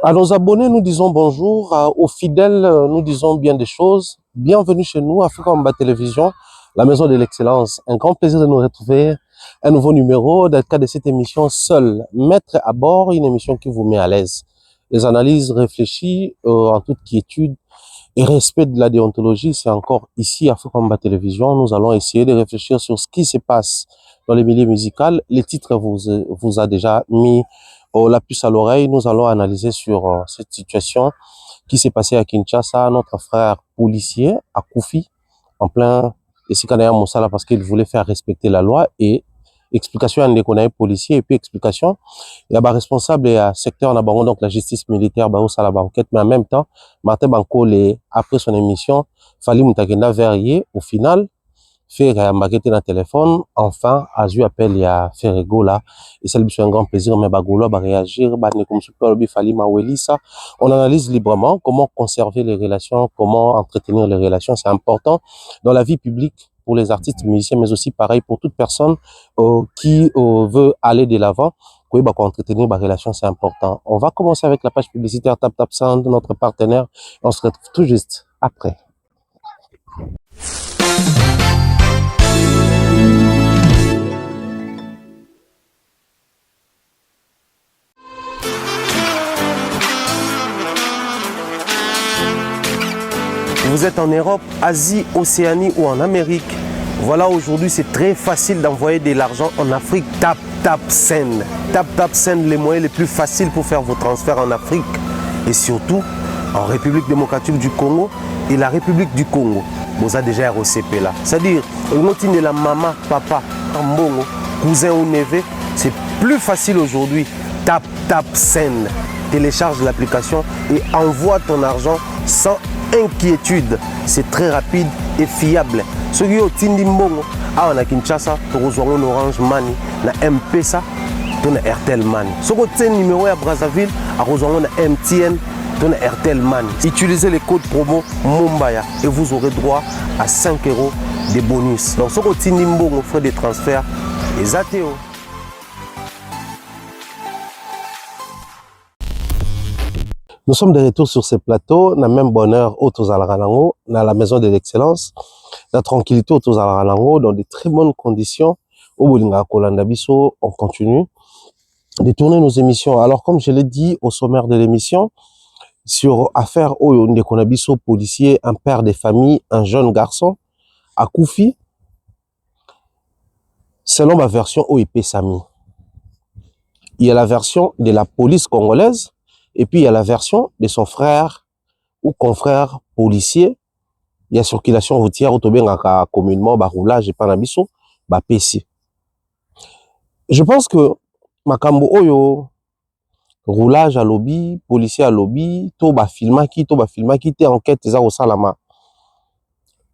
À nos abonnés, nous disons bonjour. Aux fidèles, nous disons bien des choses. Bienvenue chez nous, Africa Mba Télévision, la maison de l'excellence. Un grand plaisir de nous retrouver. Un nouveau numéro dans le cadre de cette émission Seul, mettre à bord, une émission qui vous met à l'aise. Les analyses réfléchies en toute quiétude et respect de la déontologie, c'est encore ici à Africa Mba Télévision. Nous allons essayer de réfléchir sur ce qui se passe dans les milieux musicaux. Les titres vous a déjà mis la puce à l'oreille. Nous allons analyser sur cette situation qui s'est passée à Kinshasa. Notre frère policier à Koufi, en plein Esikanaya Moussala, parce qu'il voulait faire respecter la loi. Et explication à un policier, et puis explication il y a un responsable et un secteur en abandon, donc la justice militaire au la banquette, mais en même temps Martin Bankole, après son émission Fali Moutakenda verrier au final faire un maquette dans le téléphone. Enfin, a eu appel, il y a Ferrego là, et ça lui fait un grand plaisir, mais Bagolo va réagir, comme super lobby Fali Maweli, ça. On analyse librement comment conserver les relations, comment entretenir les relations, c'est important dans la vie publique pour les artistes, musiciens, mais aussi pareil pour toute personne qui veut aller de l'avant. Oui, bah, entretenir les relations, c'est important. On va commencer avec la page publicitaire Tap Tap Sound, notre partenaire. On se retrouve tout juste après. Vous êtes en Europe, Asie, Océanie ou en Amérique. Voilà, aujourd'hui, c'est très facile d'envoyer de l'argent en Afrique. Tap, tap, send. Tap, tap, send, les moyens les plus faciles pour faire vos transferts en Afrique. Et surtout, en République démocratique du Congo et la République du Congo. Vous avez déjà ROCP là. C'est-à-dire, une de la maman, papa, ambongo, cousin ou neveu, c'est plus facile aujourd'hui. Tap, tap, send. Télécharge l'application et envoie ton argent sans inquiétude. C'est très rapide et fiable. Ceux qui ont Tindi Mbongo, on a Kinshasa, tu reçois un Orange Money, na M-Pesa, tu as Airtel Money. Ceux qui ont un numéro à Brazzaville, tu reçois un MTN, tu as Airtel Money. Utilisez les codes promo Mumbaya et vous aurez droit à 5 € de bonus. Donc ceux qui ont Tindi Mbongo, frais de transfert, les ATO. Nous sommes de retour sur ce plateau, na même bonheur autour à la maison de l'excellence, la tranquillité autour à dans de très bonnes conditions. Au Bolinga Kolanda Biso, on continue de tourner nos émissions. Alors, comme je l'ai dit au sommaire de l'émission, sur affaire au Ndekonabiso, policier, un père de famille, un jeune garçon, à Koufi, selon ma version OIP Sami. Il y a la version de la police congolaise, et puis il y a la version de son frère ou confrère policier. Il y a circulation routière autobengaka communément roulage et panabiso PC. Je pense que makambo oyo roulage à lobby, policier à lobby, to ba filmaki te enquête za au salama.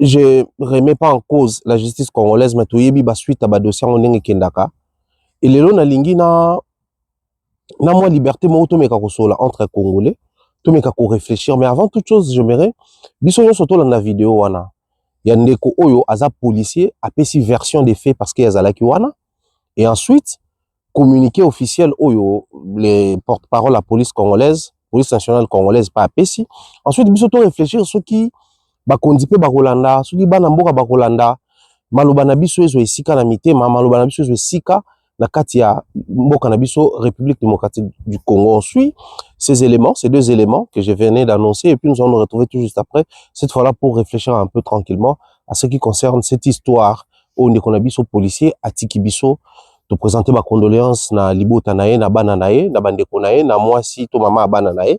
Je remets pas en cause la justice congolaise, mais to yebi ba suite à ba dossier on kendaka. Et lelo na lingi na moi liberté mo to meka kosola entre congolais to meka ko réfléchir, mais avant toute chose j'aimerais biso yo soto la vidéo wana ya ndeko oyo aza policier apesi version des faits parce qu'il y a zalaki wana, et ensuite communiqué officiel oyo les porte-parole la police congolaise, police nationale congolaise pas apesi. Ensuite biso to réfléchir ceux qui ba kondipe ba Rolanda, ceux qui bana mboka ba Rolanda, maloba na biso ezo esika na mitema, maloba na biso ezo esika la Katia Mbokanabiso, République démocratique du Congo. On suit ces éléments, ces deux éléments que je venais d'annoncer, et puis nous allons nous retrouver tout juste après, cette fois-là pour réfléchir un peu tranquillement à ce qui concerne cette histoire au Ndekonabiso policier, à Tikibiso, de présenter ma condoléance na Libo Tanae, na Bananae, na Bandekonae, na moi si to mama Bananae,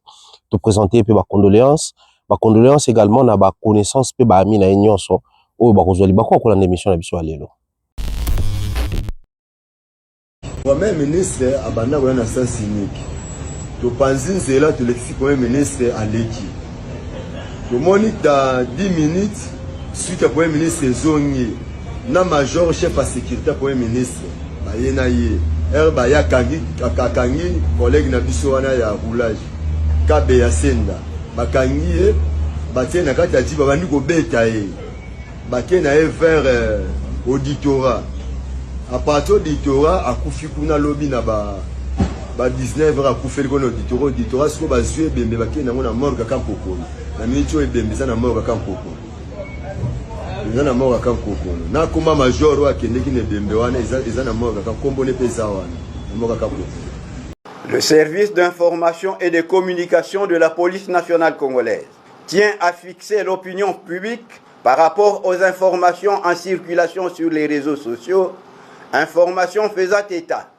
de présenter ma condoléance également na ba connaissance pe ba ami na nyonso o ba kozali ba ko la émission na biso alelo. Premier ministre abanda kwa na sens unique. To panzin zela to lexi premier ministre aleki. To monita 10 minutes suite à premier ministre zongi na major chef à sécurité premier ministre bayena ye ba ya kangi collègue na biso wana ya roulage kabe ya senda bakangi ye batie na kati ya jiba bandi ko beta ye bakena ye vers auditorat. À partir du Torah, à Koufi kuna lobby na ba ba 19h akufeli kono auditorat siko bazwi ebembe bakende nango na morgue kaka Nkokolo na miniti oyo ebembe eza na morgue kaka Nkokolo eza na morgue kaka Nkokolo nakoma major oyo akendeki na ebembe wana eza na morgue kaka nkombo ne mpe eza wana na morgue kaka Nkokolo. Le service d'information et de communication de la police nationale congolaise tient à fixer l'opinion publique par rapport aux informations en circulation sur les réseaux sociaux, informations faisant état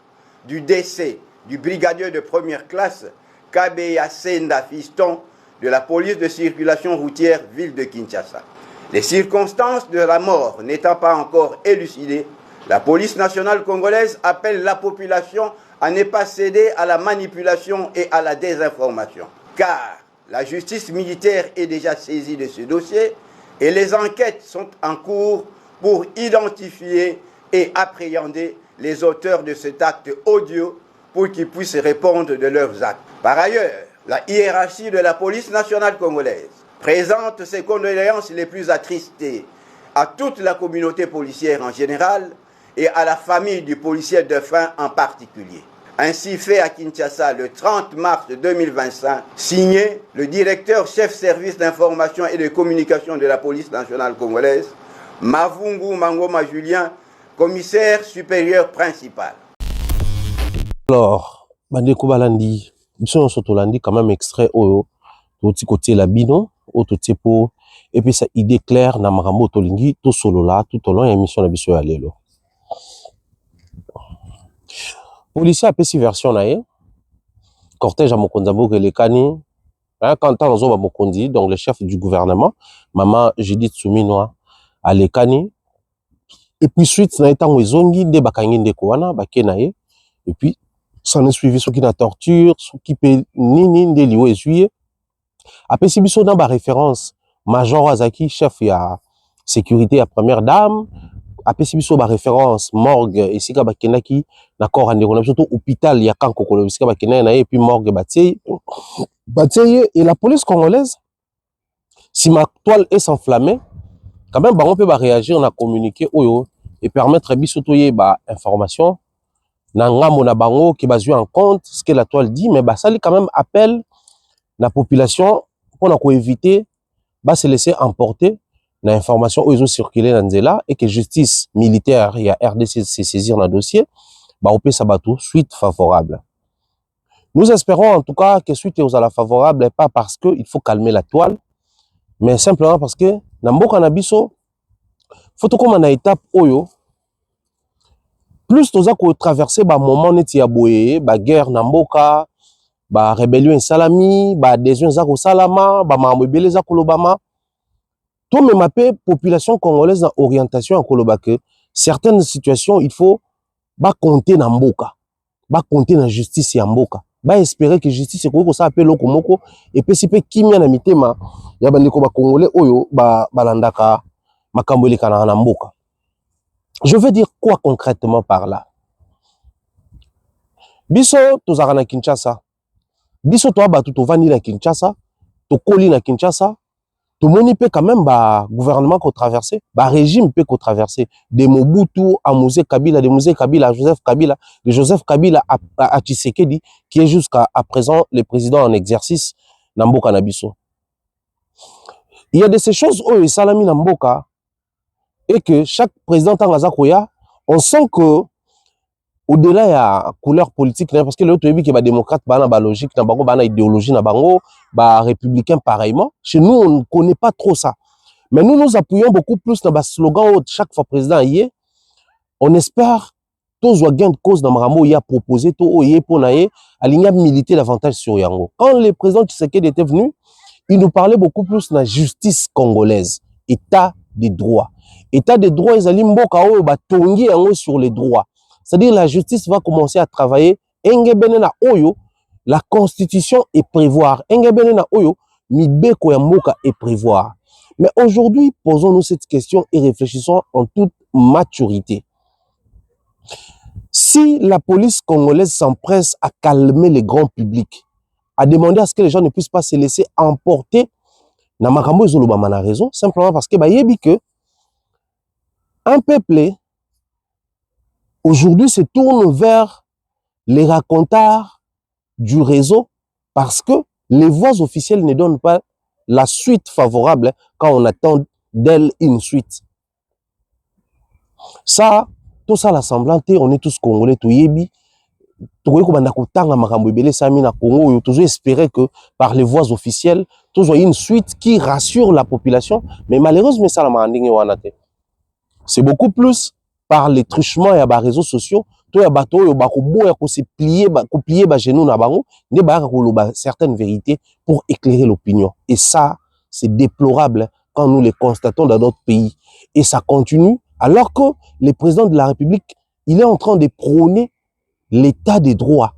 du décès du brigadier de première classe Kabeya Senda Fiston de la police de circulation routière ville de Kinshasa. Les circonstances de la mort n'étant pas encore élucidées, la police nationale congolaise appelle la population à ne pas céder à la manipulation et à la désinformation, car la justice militaire est déjà saisie de ce dossier et les enquêtes sont en cours pour identifier et appréhender les auteurs de cet acte odieux pour qu'ils puissent répondre de leurs actes. Par ailleurs, la hiérarchie de la police nationale congolaise présente ses condoléances les plus attristées à toute la communauté policière en général et à la famille du policier défunt en particulier. Ainsi fait à Kinshasa le 30 mars 2025, signé le directeur chef service d'information et de communication de la police nationale congolaise, Mavungu Mangoma Julien, commissaire supérieur principal. Alors, bandeko balandi, biso nyonso tolandi quand même extrait oyo toti côté la bino oyo totie po et puis ça idée claire na makambo tolingi to solola tout au long ya émission na biso ya lelo. Policier apesi version na ye cortège à mokonzi mboka elekani quand on zoba mokonzi donc le chef du gouvernement maman Judith Suminwa alekani et puis suite na etango ezongi nde bakangi ndeko wana bakena ye et puis s'en est suivi ce qui na torture ce qui peut nini nde liwe esuye apesi biso na ba référence major Azaki chef ya sécurité ya première dame apesi biso ba référence morgue esika bakendaki na corps ndeko na biso to hôpital ya Kankokolo esika bakenda na ye et puis morgue batie et la police congolaise si ma toile est s'enflammer quand même bango peut ba réagir na communiquer oyo et permettre biso to ye ba information na ngambo na bango qui bazui en compte ce que la toile dit mais ba sali quand même appel la population pour na ko éviter ba se laisser emporter l'information où ils ont circulé dans Nzela et que justice militaire et RDC se saisir dans le dossier, bah on peut s'abattre suite favorable. Nous espérons en tout cas que suite aux à la favorable, pas parce que il faut calmer la toile, mais simplement parce que dans mboka na biso, faut tout comme na étape oyo, plus toza ko traverser ba moment neti ya boye, ba guerre na mboka, ba rébellion salami, ba adhésion za ko salama, ba mamebele za kolobama. Tout même appelé population congolaise dans orientation en Kolobake, certaines situations, il faut compter dans Mboka, compter dans justice ya Mboka, espérer que justice ko ça appelle lokomoko et puis si pe kimia na mitema ya bandeko ba congolais oyo balandaka makambo elekana na Mboka. Je veux dire quoi concrètement par là? Biso tozaka na Kinshasa. Biso to abatu to vandi na Kinshasa, to koli na Kinshasa. Tout le monde peut quand même bah gouvernement qu'on traverser, bah régime peut qu'on traverser de Mobutu à Mouzé Kabila, de Mouzé Kabila à Joseph Kabila, de Joseph Kabila à Tshisekedi qui est jusqu'à présent le président en exercice Namboka Nabiso. Il y a de ces choses où Salami Namboka et que chaque président Tangazakoya, on sent que au-delà de la couleur politique, parce que l'autre qui est démocrate, ba logique, ba idéologie, ba républicain pareillement. Chez nous, on ne connaît pas trop ça. Mais nous appuyons beaucoup plus dans le slogan chaque fois président y est. On espère tous les gains de cause dans Maramo y a proposé tout y est pour naïe aligner militer davantage sur Yango. Quand le président Tshisekedi était venu, il nous parlait beaucoup plus de la justice congolaise, état de droit. État de droit, ils allaient mboka o ba tongi yango sur les droits. C'est-à-dire la justice va commencer à travailler. Engebenena oyo, la constitution est prévoir. Engebenena oyo, mibeko ya mboka est prévoir. Mais aujourd'hui, posons-nous cette question et réfléchissons en toute maturité. Si la police congolaise s'empresse à calmer le grand public, à demander à ce que les gens ne puissent pas se laisser emporter, na makambo ezoloba mana raison, simplement parce que yebi que un peuple aujourd'hui se tourne vers les racontars du réseau parce que les voix officielles ne donnent pas la suite favorable quand on attend d'elle une suite. Ça, tout ça, l'assemblant, on est tous Congolais, tout yebi. Toujours espérer que par les voies officielles, toujours une suite qui rassure la population, mais malheureusement, ça, c'est beaucoup plus par les truchements et les réseaux sociaux. Tout y a bateau, se plier, genoux na bango, certaines vérités pour éclairer l'opinion. Et ça, c'est déplorable quand nous les constatons dans notre pays. Et ça continue alors que le président de la République, il est en train de prôner l'état des droits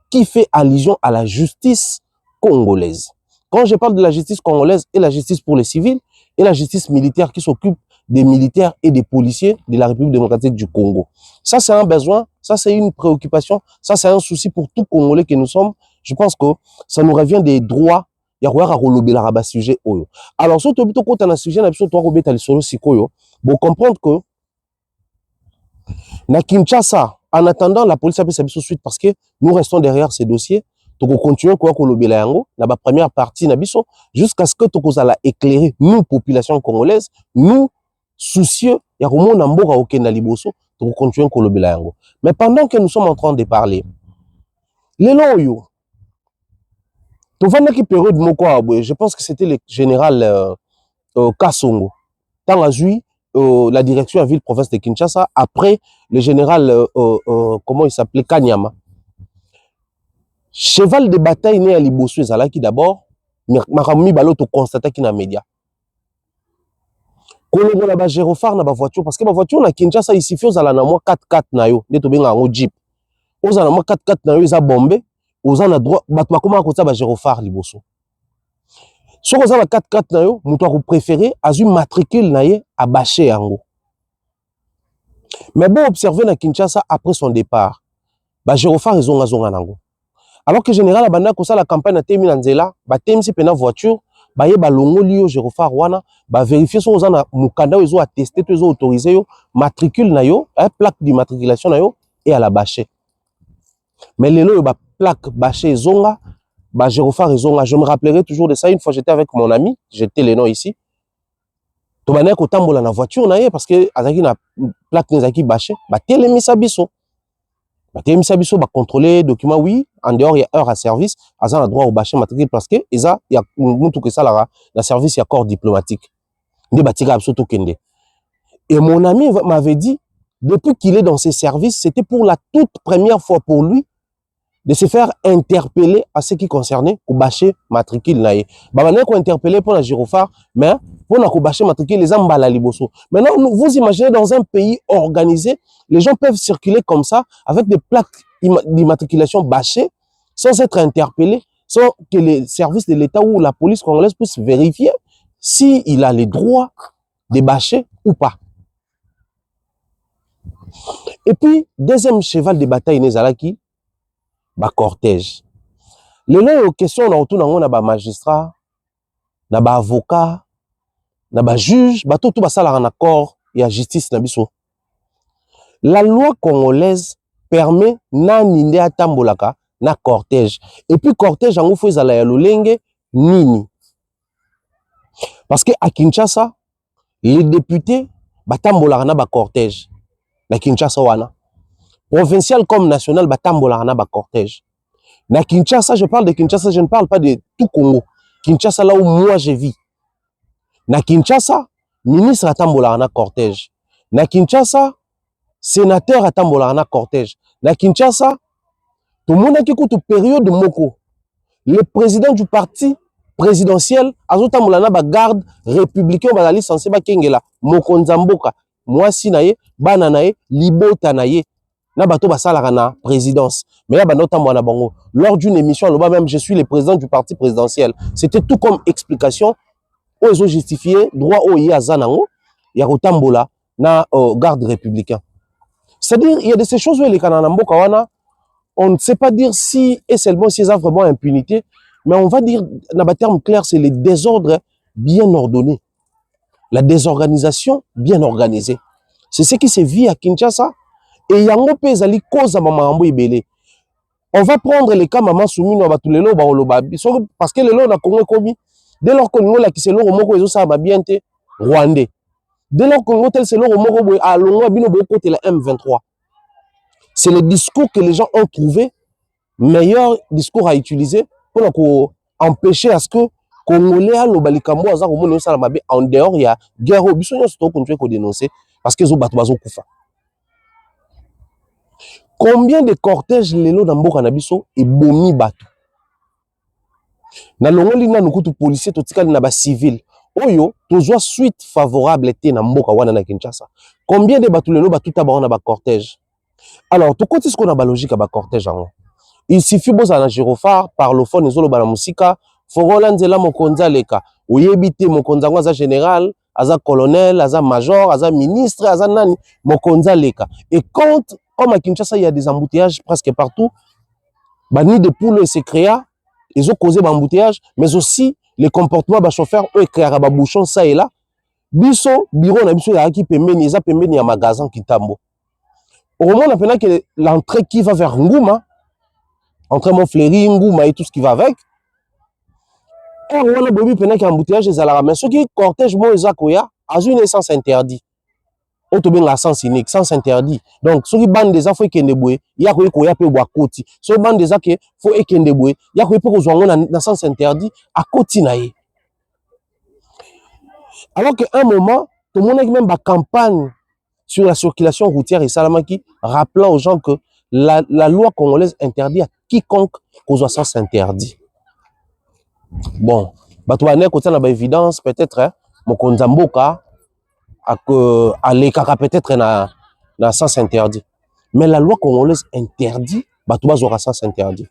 qui fait allusion à la justice congolaise. Quand je parle de la justice congolaise et la justice pour les civils et la justice militaire qui s'occupe des militaires et des policiers de la République démocratique du Congo. Ça, c'est un besoin, ça, c'est une préoccupation, ça, c'est un souci pour tout Congolais que nous sommes. Je pense que ça nous revient des droits. Il y a un sujet. Alors, si tu as un sujet, vous comprendre que na Kinshasa, en attendant, la police a fait sa suite parce que nous restons derrière ces dossiers. Nous continuons à la première partie jusqu'à ce que nous allons éclairer nous, population congolaise, nous, soucieux, nous continuons à mais pendant que nous sommes en train de parler, les loyaux, je pense que c'était le général Kassongo, tant à la direction à ville province de Kinshasa, après le général, comment il s'appelait, Kanyama. Cheval de bataille né à Liboso ezalaki d'abord, makammi baloto constata ki na média. Kolongo na ba gyrophare na ba voiture parce que ba voiture na Kinshasa ici fait ozala na mo 4x4 na yo, nde to benga ngo jeep. Ozala na mo 4x4 na yo eza bombe, oza na droit bato bakoma ko tsa ba gyrophare liboso. Soko ozala 4x4 na yo, muto ako préféré azui matricule na ye a bâcher yango. Mais bon observer na Kinshasa après son départ, ba gyrophare ezonga zonga nango. Alors que général abanda ko la campagne a temi na nzela, ba temisi pena voiture, ba ye ba longoli yo gyrophare wana, ba vérifier so oza na mukanda ezo attester to ezo autoriser yo, matricule na yo, plaque d'immatriculation na yo et à la bâcher. Mais lelo yo ba plaque bâcher zonga, ba gyrophare zonga, je me rappellerai toujours de ça une fois j'étais avec mon ami, j'étais le nom ici. To bana ko tambola na voiture na ye parce que azaki na plaque nezaki bâcher, ba telemisa biso. Ba contrôler documents, oui, en dehors il y a heure à service, azan a droit au bâcher matricule parce que il y a tout que ça là, la service il y a corps diplomatique. Et mon ami m'avait dit, depuis qu'il est dans ces services, c'était pour la toute première fois pour lui de se faire interpeller à ce qui concernait au bâcher matricule naïe. Babane ko interpeller pour la gyrophare, mais pour la bâcher matricule les ambala liboso. Maintenant, vous imaginez dans un pays organisé, les gens peuvent circuler comme ça avec des plaques d'immatriculation bâchées sans être interpellés, sans que les services de l'État ou la police congolaise puissent vérifier s'il a les droits de bâcher ou pas. Et puis, deuxième cheval de bataille Nezalaki, ba cortège. Les questions on retourne on a ba magistrat, na ba avocat, na ba juge, ba tout ba sala en accord et à justice na biso. La loi congolaise permet na ninde atambolaka na cortège. Et puis cortège en faut ezala ya lolenge nini. Parce que à Kinshasa, les députés batambolaka na ba cortège. Na Kinshasa wana. Provincial comme national batambolaka na ba cortège. Na Kinshasa, je parle de Kinshasa, je ne parle pas de tout Congo. Kinshasa là où moi je vis. Na Kinshasa, ministre atambolaka na cortège. Na Kinshasa, sénateur atambolaka na cortège. Na Kinshasa, tout le monde a écouté période moko. Le président du parti présidentiel azotambolaka na ba garde républicain ba licencié ba kengela mokonza mboka. Mwasi na ye, bana na ye, libota na ye. Na bato basalaka na présidence. Mais là, bango. Lors d'une émission, même je suis le président du parti présidentiel. C'était tout comme explication. Où ils ont justifié droit au Yazanango, Yarotambola, na garde républicain. C'est-à-dire, il y a de ces choses où les Kananambo Kawana, on ne sait pas dire si et seulement si ils ont vraiment impunité, mais on va dire, dans un terme clair, c'est les désordres bien ordonnés. La désorganisation bien organisée. C'est ce qui se vit à Kinshasa. Et yango pe ezali cause ya mamambo ebele. On va prendre les cas maman Soumino Abatulelo Baolobabi. Parce que le lot na Congo komi. Dès lors que nous la qui se l'eau moko ezo sa ba bien te rwandais. Dès lors que nous tel se l'eau moko boy a longo bino bo côté la M23. C'est le discours que les gens ont trouvé meilleur discours à utiliser pour empêcher à ce que Congolais à l'obalikambo aza komona ça la mabe en dehors il y a guerre au biso nyo sto continuer ko dénoncer parce que zo bato bazo kufa. Combien de cortèges lelo na mboka na biso et bomi bato. Na longoli na nukutu policier totikali na ba civil. Oyo tozwa suite favorable te na mboka wana na Kinshasa. Combien de bato lelo batuta ba na ba cortège. Alors to koti ce qu'on a ba logique ba cortège en. Il suffit boza na gyrophare parlophone ezolo ba na musika forola nzela mokonza leka. Oyebite mokonza ngwa za général, aza colonel, aza major, aza ministre, aza nani mokonza leka. Et quand comme à Kinshasa, il y a des embouteillages presque partout. Nid de poule se créa, ils ont causé des embouteillages, mais aussi les comportements des chauffeurs, eux, créent des bouchons, ça et là. Biso, bureau, on a biso, il y a qui pembeni, il y a un magasin qui tambo. Au moment, on a que l'entrée qui va vers Ngouma, entrée Montfleury, Ngouma et tout ce qui va avec. Et on a besoin de embouteillage, mais ceux qui cortège, moi, ils ont une essence interdite. On te la sens unique, sens interdit. Donc, ceux qui bandent des affaires qui ne bouent, il y a quoi qu'il y a peu bois côté. Ceux qui bandent des affaires faut et qui ne bouent, il y a quoi pour rejoindre dans sens interdit à côté naïe. Alors qu'à un moment, tout le monde a même une campagne sur la circulation routière et Salamaki, rappelant aux gens que la loi congolaise interdit à quiconque cause sens interdit. Bon, bah tu vas côté na ba évidence peut-être mon konzamboka à l'écart peut-être na sens interdit. Mais la loi congolaise interdit, bah tout aura sens interdit.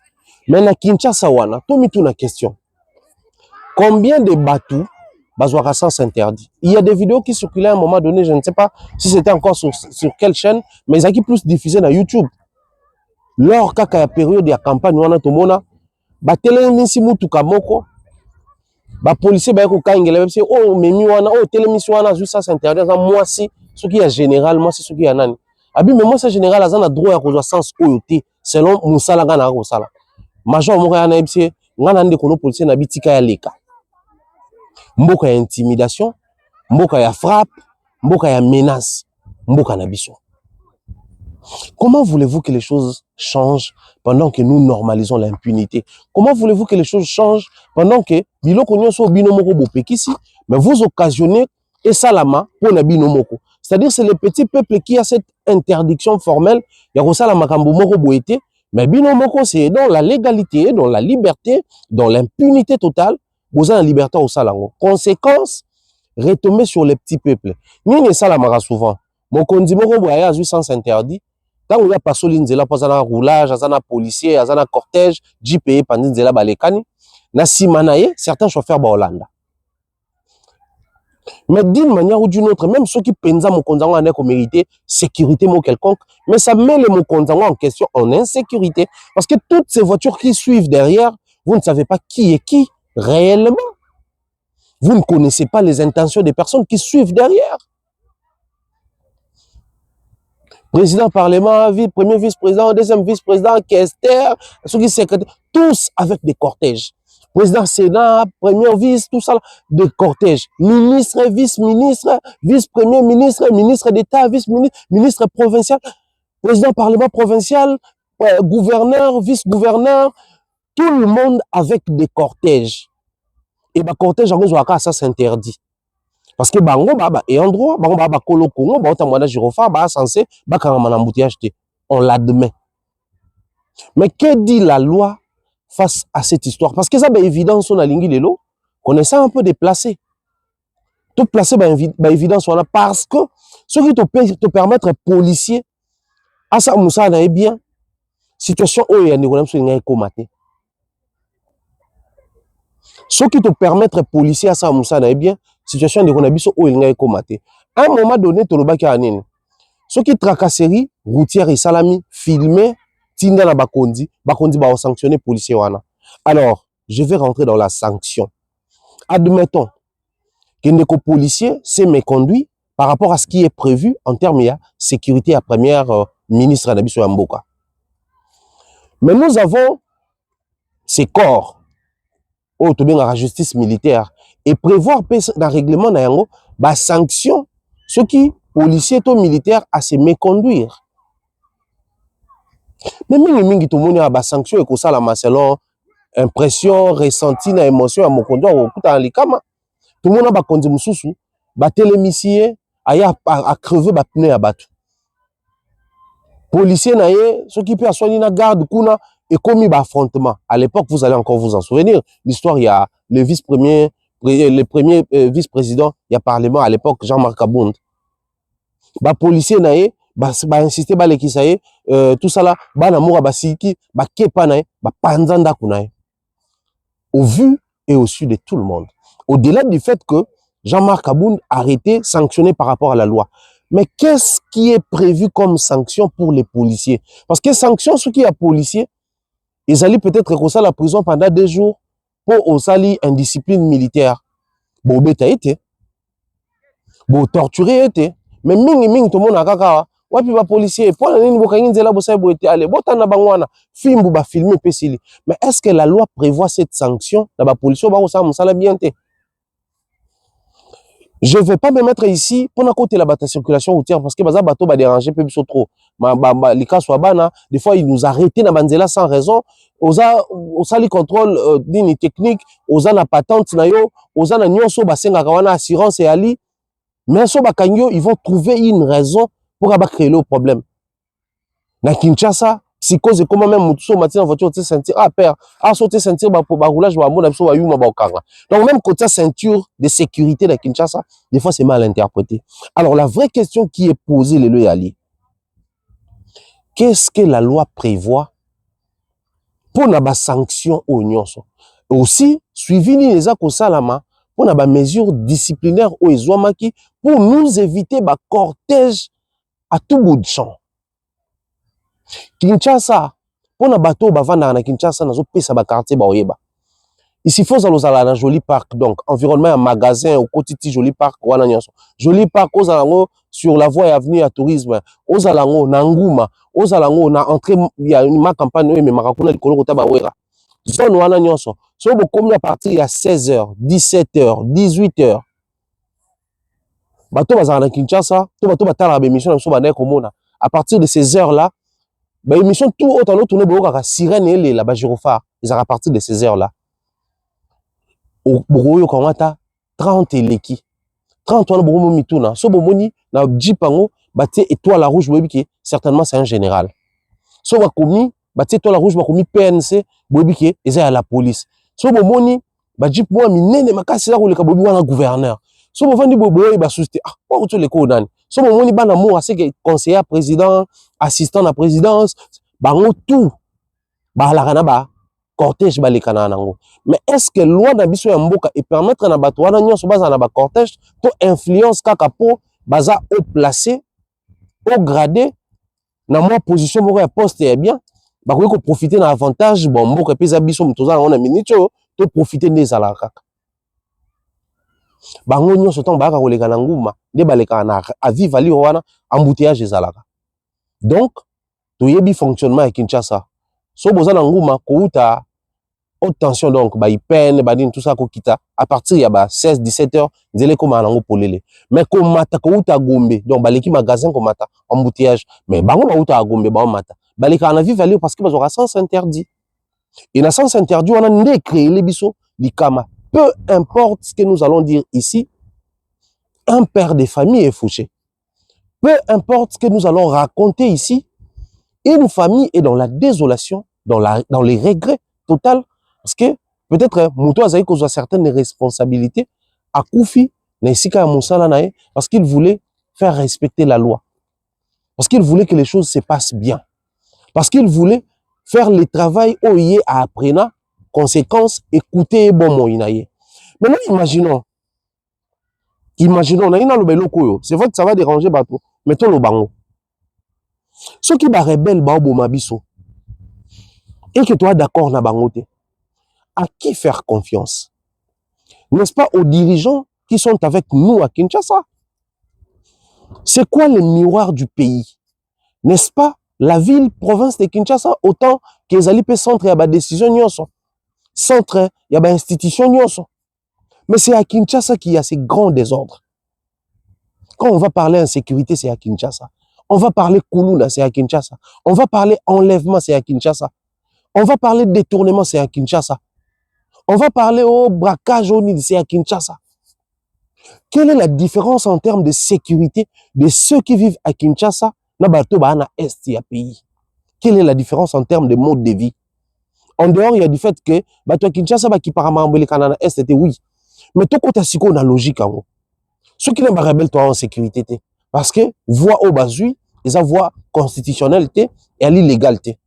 Mais na Kinshasa wana, to mi tout na question. Combien de bateaux aura sens interdit? Il y a des vidéos qui circulaient à un moment donné, je ne sais pas si c'était encore sur quelle chaîne, mais ils ont qui plus diffusé na YouTube. Lors kaka ya période de campagne wana to mona, ba télé misi mutu kamoko. Ba policier ba ko kangela même si oh memi wana oh télémission wana juste ça s'interdit moi si ce qui est général moi c'est ce qui est nani abi mais moi c'est général azana droit ya kozwa sens oyoté selon musala ngana ko sala major moko yana ebisi ngana ndeko no policier na bitika ya leka mboka ya intimidation mboka ya frappe mboka ya menace mboka na biso. Comment voulez-vous que les choses changent pendant que nous normalisons l'impunité? Comment voulez-vous que les choses changent pendant que biloko nyonso binomoko bopekisi, mais vous occasionnez et salama pour na binomoko? C'est-à-dire c'est le petit peuple qui a cette interdiction formelle, ya ko salama kambo moko boete, mais binomoko c'est dans la légalité, dans la liberté, dans l'impunité totale, vous avez la liberté au salango. Conséquence, retomber sur les petits peuples. Nini salama souvent. Mon kondi moko boya a sens interdit. Quand on a passé l'inzela pour un roulage, un policier, un cortège, JPE pendant l'inzela balekani, na simanaye certains chauffeurs ba Hollande. Mais d'une manière ou d'une autre, même ceux qui pensent mon konzango en mérité sécurité mo quelconque, mais ça met le mon konzango en question en insécurité parce que toutes ces voitures qui suivent derrière, vous ne savez pas qui est qui réellement. Vous ne connaissez pas les intentions des personnes qui suivent derrière. Président, parlement, premier vice-président, deuxième vice-président, questeur, ceux qui secrétaires, tous avec des cortèges. Président Sénat, premier vice, tout ça, des cortèges. Ministre, vice-ministre, vice-premier ministre, ministre d'État, vice-ministre, ministre provincial, président parlement provincial, gouverneur, vice-gouverneur, tout le monde avec des cortèges. Et bah cortège, en gros, ça s'interdit. Parce que bango baba et endroit bango baba kolo Congo ba otamwana gyrophare ba censé ba kangama na embouteillage te, on l'admet. Mais que dit la loi face à cette histoire? Parce que ça ba évidence on a lingi lelo connaissant un peu déplacé. Tout placer ba évidence on a parce que ce qui te permettre policier à ça moussa na bien situation o ya ndeko na so ngai komaté. Ce qui te permettre policier à ça moussa na bien situation de konabiso o elinga ekomate. À un moment donné, tolobaki anine. Ceux qui tracasserie routière et salami filmé tinda na bakondi ba sanctionner policier wana. Alors, je vais rentrer dans la sanction. Admettons que ndeko policier s'est méconduit par rapport à ce qui est prévu en termes de sécurité à première ministre Nabiso Mboka. Mais nous avons ces corps, la justice militaire, et prévoir dans le règlement, des sanctions, ceux qui, policiers ou militaires, à se méconduire. Mais mingi tout le monde a des sanctions et ça la selon impression, ressenti, na émotion à mon conduit au coup dans les camas. Tout le monde a des conduits moussous, des télémiciers, à crever des pneus à battre. Policiers naïe, ceux qui peuvent soigner la garde, kuna et commis d'affrontement. À l'époque, vous allez encore vous en souvenir. L'histoire, il y a le vice-premier, le premier vice-président, il y a parlement à l'époque, Jean-Marc Abound. Bah policiers naïe, bah insister bah les kisaye, tout ça là, bah namour bah siki, bah kepa naïe, bah panzanda kunaï. Au vu et au su de tout le monde. Au-delà du fait que Jean-Marc Abound a arrêté, sanctionné par rapport à la loi. Mais qu'est-ce qui est prévu comme sanction pour les policiers? Parce que sanction, ceux qui sont policiers, ils allaient peut-être recourir à la prison pendant 2 jours pour osali indiscipline militaire. Bon, bêta été. Bon, torturer été. Mais ming tout le monde a kaka. Wapi ba policier, pour la ligne bokangi nzela bosa bo été allé. Bota na bangwana, film ba filmer pesili. Mais est-ce que la loi prévoit cette sanction dans la police ba osala musala bien té? Je ne vais pas me mettre ici pour côté la circulation routière parce que les bateaux va déranger peu trop. Les cas soit bana, des fois ils nous arrêtent dans Banzela sans raison. Osa les contrôles d'une technique, osa na patente na yo, osa na nyonso basenga kawana assurance et ali. Mais so bakangyo, ils vont trouver une raison pour créer le problème. Na Kinshasa, si cause comment même mutuso matin en voiture te sentir ah père, ah sauter sentir ba roulage ba mona biso ba yuma ba okanga. Donc même côté ceinture de sécurité de Kinshasa, des fois c'est mal interprété. Alors la vraie question qui est posée le Yali, qu'est-ce que la loi prévoit pour na ba sanction au nyonso? Aussi suivi ni les akosalama pour na ba mesures disciplinaires au ezwamaki pour nous éviter ba cortège à tout bout de champ. Kinshasa, pour na bateau bavanda na Kinshasa nazo pesa ba quartier ba oyeba. Ici faut zalozala na Joli Park, donc environnement un magasin au côté Joli Park wana nyonso. Joli Park ozalango sur la voie et avenue à tourisme, ozalango na Nguma, ozalango na entrée il y a une campagne mais marakuna likolo kota ba wera. Zone wana nyonso. So bo komi à partir à 16h, 17h, 18h. Bateau bazala na Kinshasa, to bateau batala ba émission na so ba na komona. À partir de ces heures-là, bah émission tout autant tourner beaucoup à sirène et là bas gyrophare ils à partir de ces heures là au bourreau comment ta 30 leki 30 wana bourreau mituna so bomoni na jipango baté étoile rouge bobi certainement c'est un général so ba komi baté étoile rouge ba komi PNC bobi ki eza la police so bomoni ba jip moi minene makasi za koleka bobi wana gouverneur so bovandi boboy ba souste ah pour tout les ko nani so bomoni bana mo assez que conseiller président assistant à la présidence, bango tout, balakana ba cortège balekana nango. Mais est-ce que loi na biso ya mboka et permettre na bato wana nyonso baza na ba cortège to influence kaka po baza au placé, au gradé, na moi position moko ya poste ya bien, ba ko profiter na avantage bon mboka pesa biso mtoza na minito to profiter des alaka. Bango nyonso to ba ka koleka na nguma, de baleka na a vivre ali wana embouteillage ezalaka. Donc, tu y a fonctionnement à Kinshasa. So boza na nguma kouta haute tension donc ba peine ba din tout ça ko kita à partir ya ba 16 17h nzele ko malango polele. Mais ko mata kouta Gombe donc ba leki magasin ko mata embouteillage mais bango ba uta Gombe ba mata. Ba leka na vivre ali parce que ba sens interdit. Et na sens interdit on a ndé créer les biso likama. Peu importe ce que nous allons dire ici, un père de famille est fauché. Peu importe ce que nous allons raconter ici, une famille est dans la désolation, dans les regrets total, parce que peut-être Mouto Azaï a certaines responsabilités à Koufi, parce qu'il voulait faire respecter la loi, parce qu'il voulait que les choses se passent bien, parce qu'il voulait faire le travail au yé à apprena, conséquences, écouter bon moïnaye. Maintenant, imaginons, c'est vrai que ça va déranger bateau, mettons le bango. Ceux qui sont rebelles, et que toi d'accord na bangote, à qui faire confiance? N'est-ce pas aux dirigeants qui sont avec nous à Kinshasa? C'est quoi le miroir du pays? N'est-ce pas la ville, province de Kinshasa, autant que les alliés centre, il y a des décisions, centre, il y a des institutions. Mais c'est à Kinshasa qu'il y a ces grands désordres. Quand on va parler insécurité, c'est à Kinshasa. On va parler Koulouna, c'est à Kinshasa. On va parler enlèvement, c'est à Kinshasa. On va parler détournement, c'est à Kinshasa. On va parler au braquage au Nil, c'est à Kinshasa. Quelle est la différence en termes de sécurité de ceux qui vivent à Kinshasa na bato ba na est ya pays? Quelle est la différence en termes de mode de vie? En dehors, il y a du fait que bato à Kinshasa ba ki paramambele kana est était oui. Mais tout côté siko na logique en ceux qui n'ont pas rebelle toi en sécurité parce que voie au bazui, ils ont voie constitutionnelle et à l'illégalité.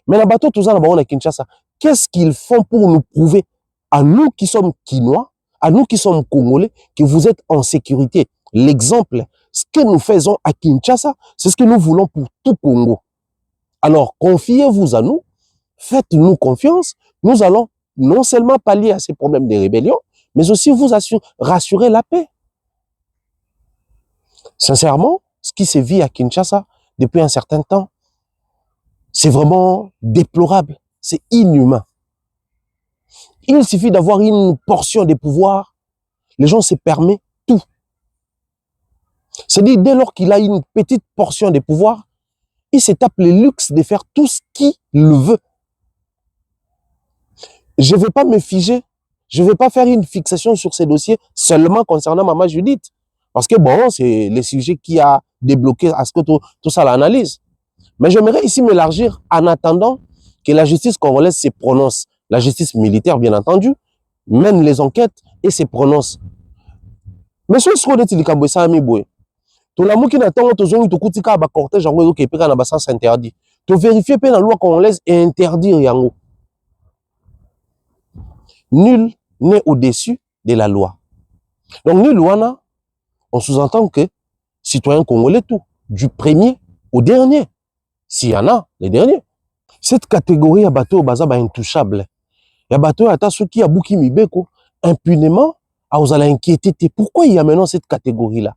Mais la bateau tous en à Kinshasa, qu'est-ce qu'ils font pour nous prouver à nous qui sommes Kinois, à nous qui sommes Congolais, que vous êtes en sécurité? L'exemple, ce que nous faisons à Kinshasa, c'est ce que nous voulons pour tout Congo. Alors, confiez-vous à nous, faites-nous confiance, nous allons non seulement pallier à ces problèmes de rébellion, mais aussi vous rassurer la paix. Sincèrement, ce qui se vit à Kinshasa depuis un certain temps, c'est vraiment déplorable, c'est inhumain. Il suffit d'avoir une portion de pouvoir, les gens se permettent tout. C'est-à-dire, dès lors qu'il a une petite portion de pouvoir, il se tape le luxe de faire tout ce qu'il veut. Je ne vais pas me figer, je ne vais pas faire une fixation sur ces dossiers seulement concernant Maman Judith. Parce que bon, c'est le sujet qui a débloqué à ce que tout ça l'analyse. Mais j'aimerais ici m'élargir en attendant que la justice congolaise se prononce. La justice militaire, bien entendu, mène les enquêtes et se prononce. Mais ce que je dis, c'est tout le monde qui n'attend pas de cortège en qui est en sens interdit. Tu vérifies que la loi congolaise est interdire yango. Nul n'est au-dessus de la loi. Donc, nul wana, on sous-entend que citoyen congolais tout, du premier au dernier. S'il y en a, les derniers. Cette catégorie ya bateau baza ba intouchable. Ya bateau ata ceux qui a bouki mibeko impunément à vous allez inquiéter. Pourquoi il y a maintenant cette catégorie-là?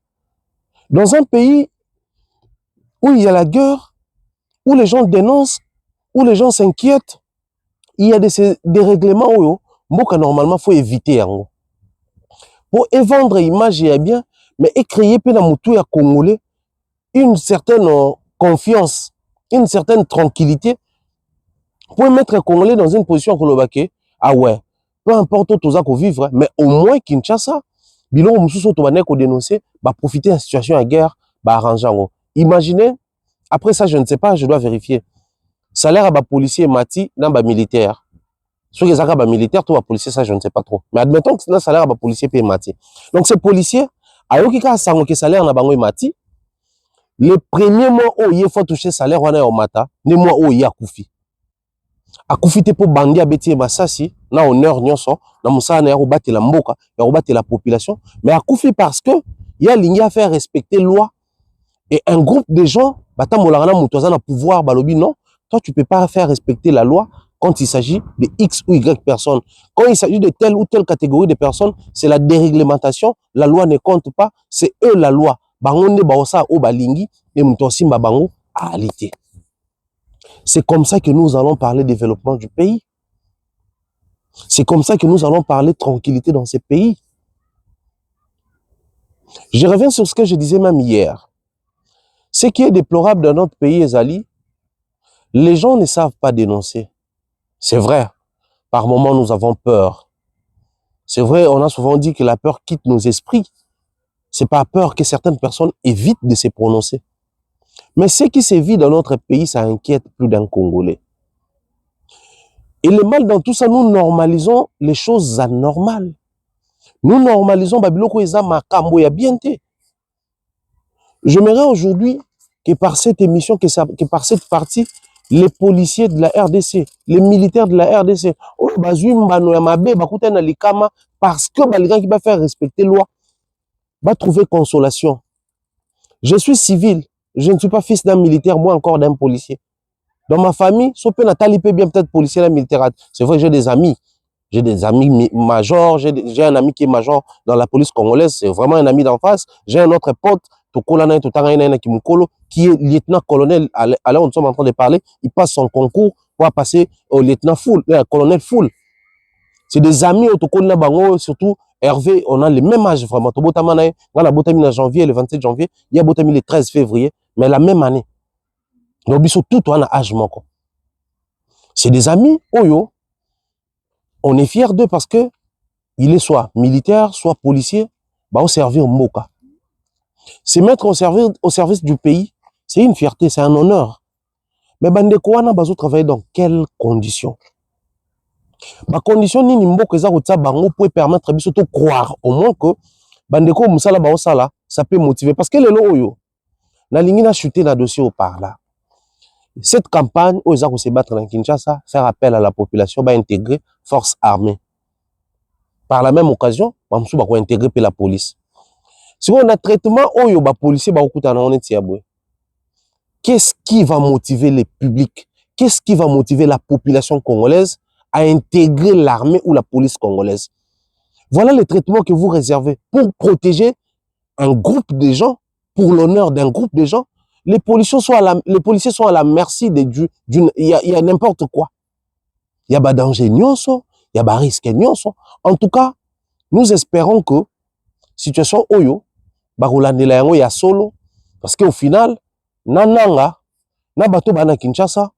Dans un pays où il y a la guerre, où les gens dénoncent, où les gens s'inquiètent, il y a des règlements où normalement faut éviter. Pour évendre l'image, il y a bien, mais créer pe na mutu ya Congolais une certaine confiance, une certaine tranquillité pour mettre les Congolais dans une position que ah ouais, peu importe où tu vivre, mais au moins Kinshasa, biloko mususu to bané ko dénoncer, ba profiter de la situation de guerre, ba arranger. Imaginez, après ça je ne sais pas, je dois vérifier. Salaire à ba policier mati dans ba militaire. Ceux qui sont militaires, tout ba policier ça je ne sais pas trop. Mais admettons que c'est un salaire à ba policier payé mati. Donc ces policiers ayoki ka sango ke salaire na bango mati. Le premier mois où il faut toucher salaire wana au mata, ne mois où il y a koufi. Akufi te po bandi abeti masasi na honneur nyonso na musana ya robati la mboka ya robati la population, mais akufi parce que il y a ligne à faire respecter loi et un groupe de gens batamolana mutoza na pouvoir balobi non, toi tu peux pas faire respecter la loi quand il s'agit de X ou Y personnes. Quand il s'agit de telle ou telle catégorie de personnes, c'est la déréglementation, la loi ne compte pas, c'est eux la loi. Bangonde baosa o balingi et mutosimba bango a alité. C'est comme ça que nous allons parler développement du pays. C'est comme ça que nous allons parler tranquillité dans ces pays. Je reviens sur ce que je disais même hier. Ce qui est déplorable dans notre pays, Ezali, les gens ne savent pas dénoncer. C'est vrai. Par moments, nous avons peur. C'est vrai, on a souvent dit que la peur quitte nos esprits. C'est pas peur que certaines personnes évitent de se prononcer. Mais ce qui se vit dans notre pays, ça inquiète plus d'un Congolais. Et le mal dans tout ça, nous normalisons les choses anormales. Nous normalisons Babiloko Eza Makambo ya bienté. J'aimerais aujourd'hui que par cette émission, que par cette partie, les policiers de la RDC, les militaires de la RDC, parce que les gens qui vont faire respecter la loi, va trouver consolation. Je suis civil. Je ne suis pas fils d'un militaire, moi encore d'un policier. Dans ma famille, Nathalie peut bien peut-être policier et militaire. C'est vrai, j'ai des amis. J'ai des amis majors, j'ai un ami qui est major dans la police congolaise, c'est vraiment un ami d'en face. J'ai un autre pote, qui est lieutenant-colonel, à l'heure où nous sommes en train de parler, il passe son concours pour passer au colonel Full. C'est des amis autocollants bango, surtout Hervé, on a le même âge vraiment. On a Botami en janvier, le 27 janvier, il y a Botami le 13 février, mais la même année. Donc, ils sont tous en âge moko. C'est des amis, oyo. On est fiers d'eux parce que il est soit militaire, soit policier, bah au servir au Moka. Se mettre au service du pays, c'est une fierté, c'est un honneur. Mais bandeko wana bazo travailler dans quelles conditions? Ma condition ni nimbo que ça bango pour permettre biso to croire au moins que bandeko musala ba osala, ça peut motiver parce que lelo oyo na lingi na chuter na dossier au par là. Cette campagne où ils ont se battre dans Kinshasa, faire appel à la population, va intégrer force armée. Par la même occasion, on va intégrer la police. Si on a un traitement, policier, qu'est-ce qui va motiver les publics? Qu'est-ce qui va motiver la population congolaise à intégrer l'armée ou la police congolaise? Voilà le traitement que vous réservez pour protéger un groupe de gens, pour l'honneur d'un groupe de gens. Les policiers sont à la merci il y a n'importe quoi. Il y a pas danger, il y a pas risque. En tout cas, nous espérons que situation oyo barolandela yango ya solo parce qu'au final nananga na bato bana Kinshasa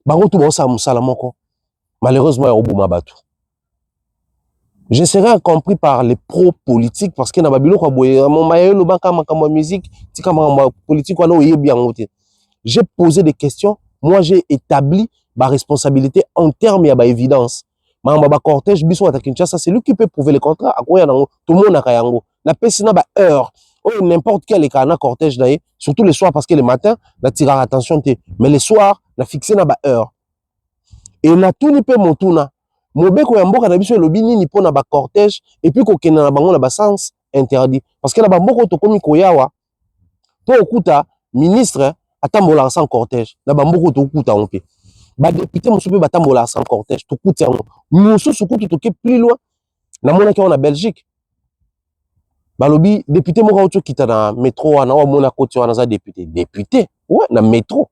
bango tout bosa musala moko malheureusement ya obuma bato. Je serai incompris par les pro-politiques parce que na babilo kwa boye mon mayelo banka makamwa musique tika makamwa politique wana oyebi yango te. J'ai posé des questions, moi j'ai établi ma responsabilité en termes ya ba évidence. Mamba ba cortège biso à Kinshasa, c'est lui qui peut prouver le contraire. À quoi tout le monde a kayango. Na pesina ba heure. Oh, n'importe quel ekana cortège d'ailleurs, surtout les soirs parce que le matin, na tirer attention te. Mais les soirs, na fixé na ba heure. Et na tout ni pe montuna. Mobeko ya mboka na biso lobi nini pona ba cortège et puis ko kena na bango na ba sens interdit. Parce que na ba mboko to komi koyawa. To okuta ministre atambola sans cortège. Na ba mboko to okuta on pe. Ba député mosupe batambola sans cortège to kutia ngo. Mosu sukutu to ke plus loin. Na mona ki on a Belgique. Balobi député moko auto kita na métro wana wa mona koti wana za député ouais na métro.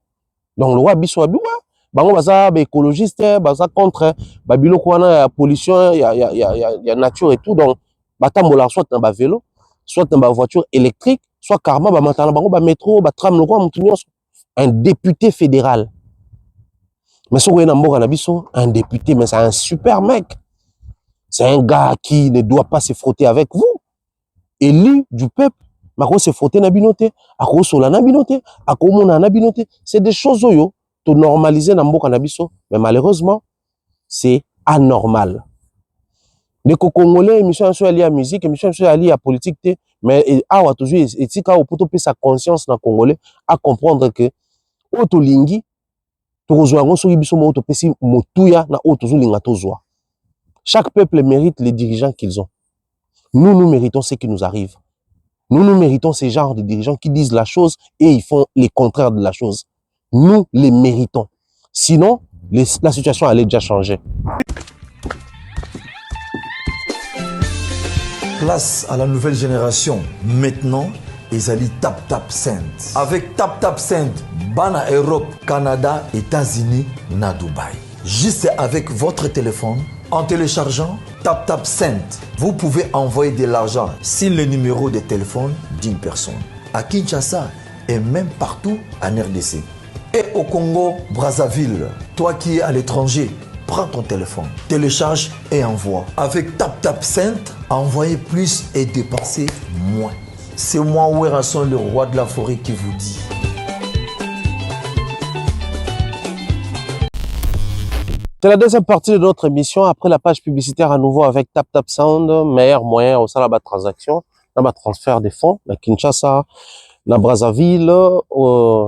Donc le roi biso abi ouais bango baza ba écologiste baza contre ba biloko wana ya pollution ya nature et tout donc batambola soit na ba vélo soit na ba voiture électrique soit karma ba matana bango ba métro ba tram le roi mutunyo un député fédéral. Mais ce na mboka na biso un député mais c'est un super mec. C'est un gars qui ne doit pas se frotter avec vous. Élu du peuple, mako se frotter na binote, ako sola na binote, ako mona na binote, c'est des choses oyo to normaliser na mboka na biso, mais malheureusement, c'est anormal. Les Congolais, émission sur liée à musique, émission sur liée à politique, mais awa toujours etika au poto pe sa conscience na Congolais à comprendre que oto lingi to kozwa ngo soki biso mo to pesi motuya na oto zulinga tozwa. Chaque peuple mérite les dirigeants qu'ils ont. Nous méritons ce qui nous arrive. Nous méritons ces genres de dirigeants qui disent la chose et ils font les contraires de la chose. Nous les méritons. Sinon, la situation allait déjà changer. Place à la nouvelle génération. Maintenant, Ezali Tap Tap Send. Avec Tap Tap Send, Bana Europe, Canada, États-Unis, na Dubaï. Juste avec votre téléphone, en téléchargeant Tap Tap Send, vous pouvez envoyer de l'argent sur le numéro de téléphone d'une personne. À Kinshasa et même partout en RDC. Et au Congo, Brazzaville, toi qui es à l'étranger, prends ton téléphone, télécharge et envoie. Avec Tap Tap Send, envoyez plus et dépensez moins. C'est moi, Ouerasson, le roi de la forêt, qui vous dit. C'est la deuxième partie de notre émission. Après la page publicitaire à nouveau avec Tap Tap Sound, meilleur moyen au sein de la transaction, dans le transfert des fonds, na Kinshasa, na Brazzaville,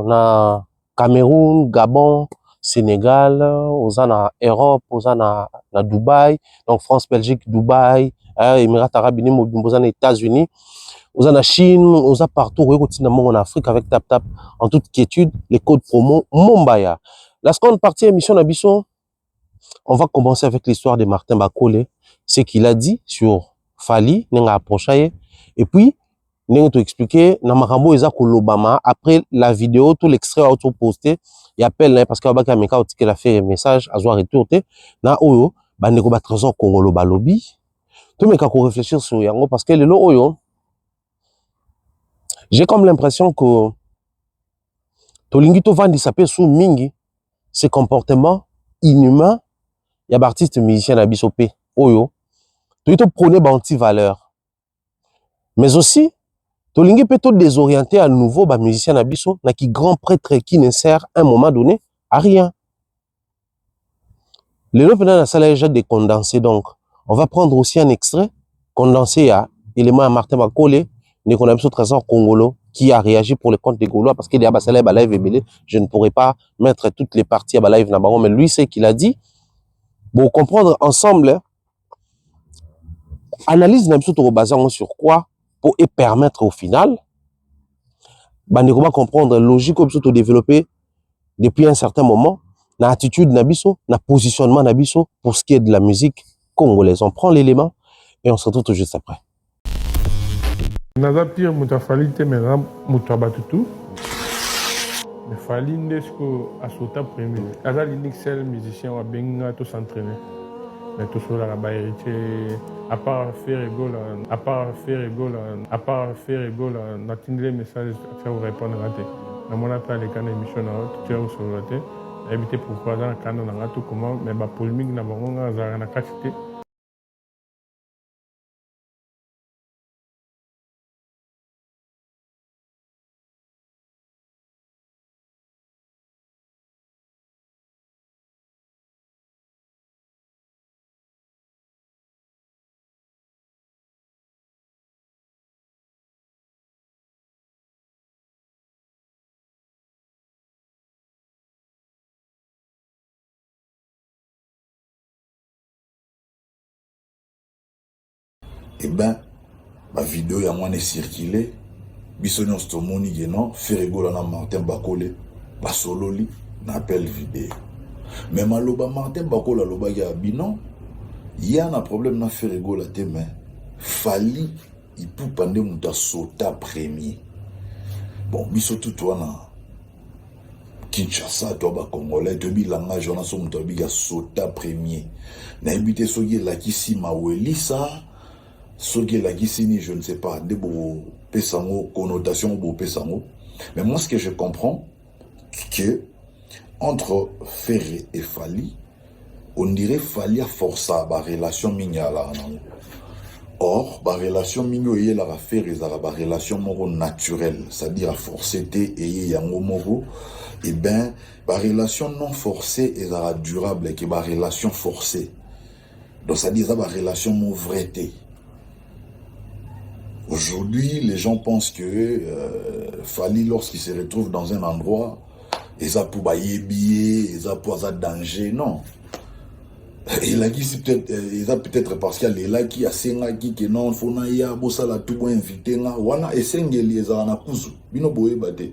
na Cameroun, Gabon, Sénégal, aux na Europe, aux na Dubaï, donc France, Belgique, Dubaï, Émirats Arabes Unis, aux États-Unis, aux na Chine, aux partout, en Afrique avec Tap Tap, en toute quiétude, les codes promo Mombaya. La seconde partie émission d'Abisso, on va commencer avec l'histoire de Martin Bakole, ce qu'il a dit sur Fali, Nenga Aprochaye, et puis N'est to expliquer na makambo eza kolobama après la vidéo tout l'extrait auto posté il appelle parce que abaka meka otike la fait message à joie retour te na oyo bandeko ba trésor congolo ba lobby tout meka ko réfléchir sur yango parce que lelo oyo j'ai comme l'impression que tolingi to vandi sapé sous mingi ce comportement inhumain ya ba artiste musicien na biso pe oyo to prôner ba anti valeur mais aussi tolingi peut tout désorienter à nouveau ba musicien na biso na qui grand prêtre qui ne sert à un moment donné à rien. Les lois pendant la salle déjà décondensé donc on va prendre aussi un extrait condensé à élément à Martin Bakole né qu'on a besoin de trésor congolo qui a réagi pour le compte des Gaulois parce qu'il y a ba live et je ne pourrais pas mettre toutes les parties à ba live na bango mais lui c'est qu'il a dit pour comprendre ensemble analyse na biso to basé sur quoi pour permettre au final bande comment comprendre logique comme ça tout développer depuis un certain moment na attitude na biso na positionnement na biso pour ce qui est de la musique congolaise. On prend l'élément et on se retrouve tout juste après. Naza pire mutafali te mera mutabatutu mais fali ndesko asota premier naza l'unique seul musicien wa benga to s'entraîner mais tout sur la héritier à part faire rigole n'atteindre message à vous répondre raté na mona ta les canaux émission na autre tu as sur raté éviter pourquoi dans canaux na tout comment mais ba polémique na bango nga na quantité. Eh ben, ma vidéo y a moins circulé. Bisognon stomoni non, Ferrego na Martin Bakole, ba sololi n'appelle vidéo. Mais maloba Martin Bakole loba ya binon, y a un problème na Ferrego la te mais fali il peut pande muta sota premier. Bon, biso tout wana Kinshasa to ba congolais to bilanga jona so muta biga sota premier. Na ebité soye la kisi maweli ça. Ce qui est la Gissini, je ne sais pas, des beaux pesango, connotations beaux pesango. Mais moi, ce que je comprends, que entre Ferré et Fali, on dirait Fali a forcé la relation mignala. Or, la relation mignole, la Ferré, la relation moro naturelle, c'est-à-dire à forcer et yango moro, et ben, la relation non forcée est la durable, et que la relation forcée. Donc, c'est-à-dire la relation mauvaiseté. Aujourd'hui, les gens pensent que Fali, lorsqu'il se retrouve dans un endroit, ils ont pour bailler, ils ont pour danger. Non. Il a dit peut-être parce qu'il y a là qui a senga qui que non, faut na ya bossa la tout bon invité nga wana esengeli ezana kuzu. Bino boye bate.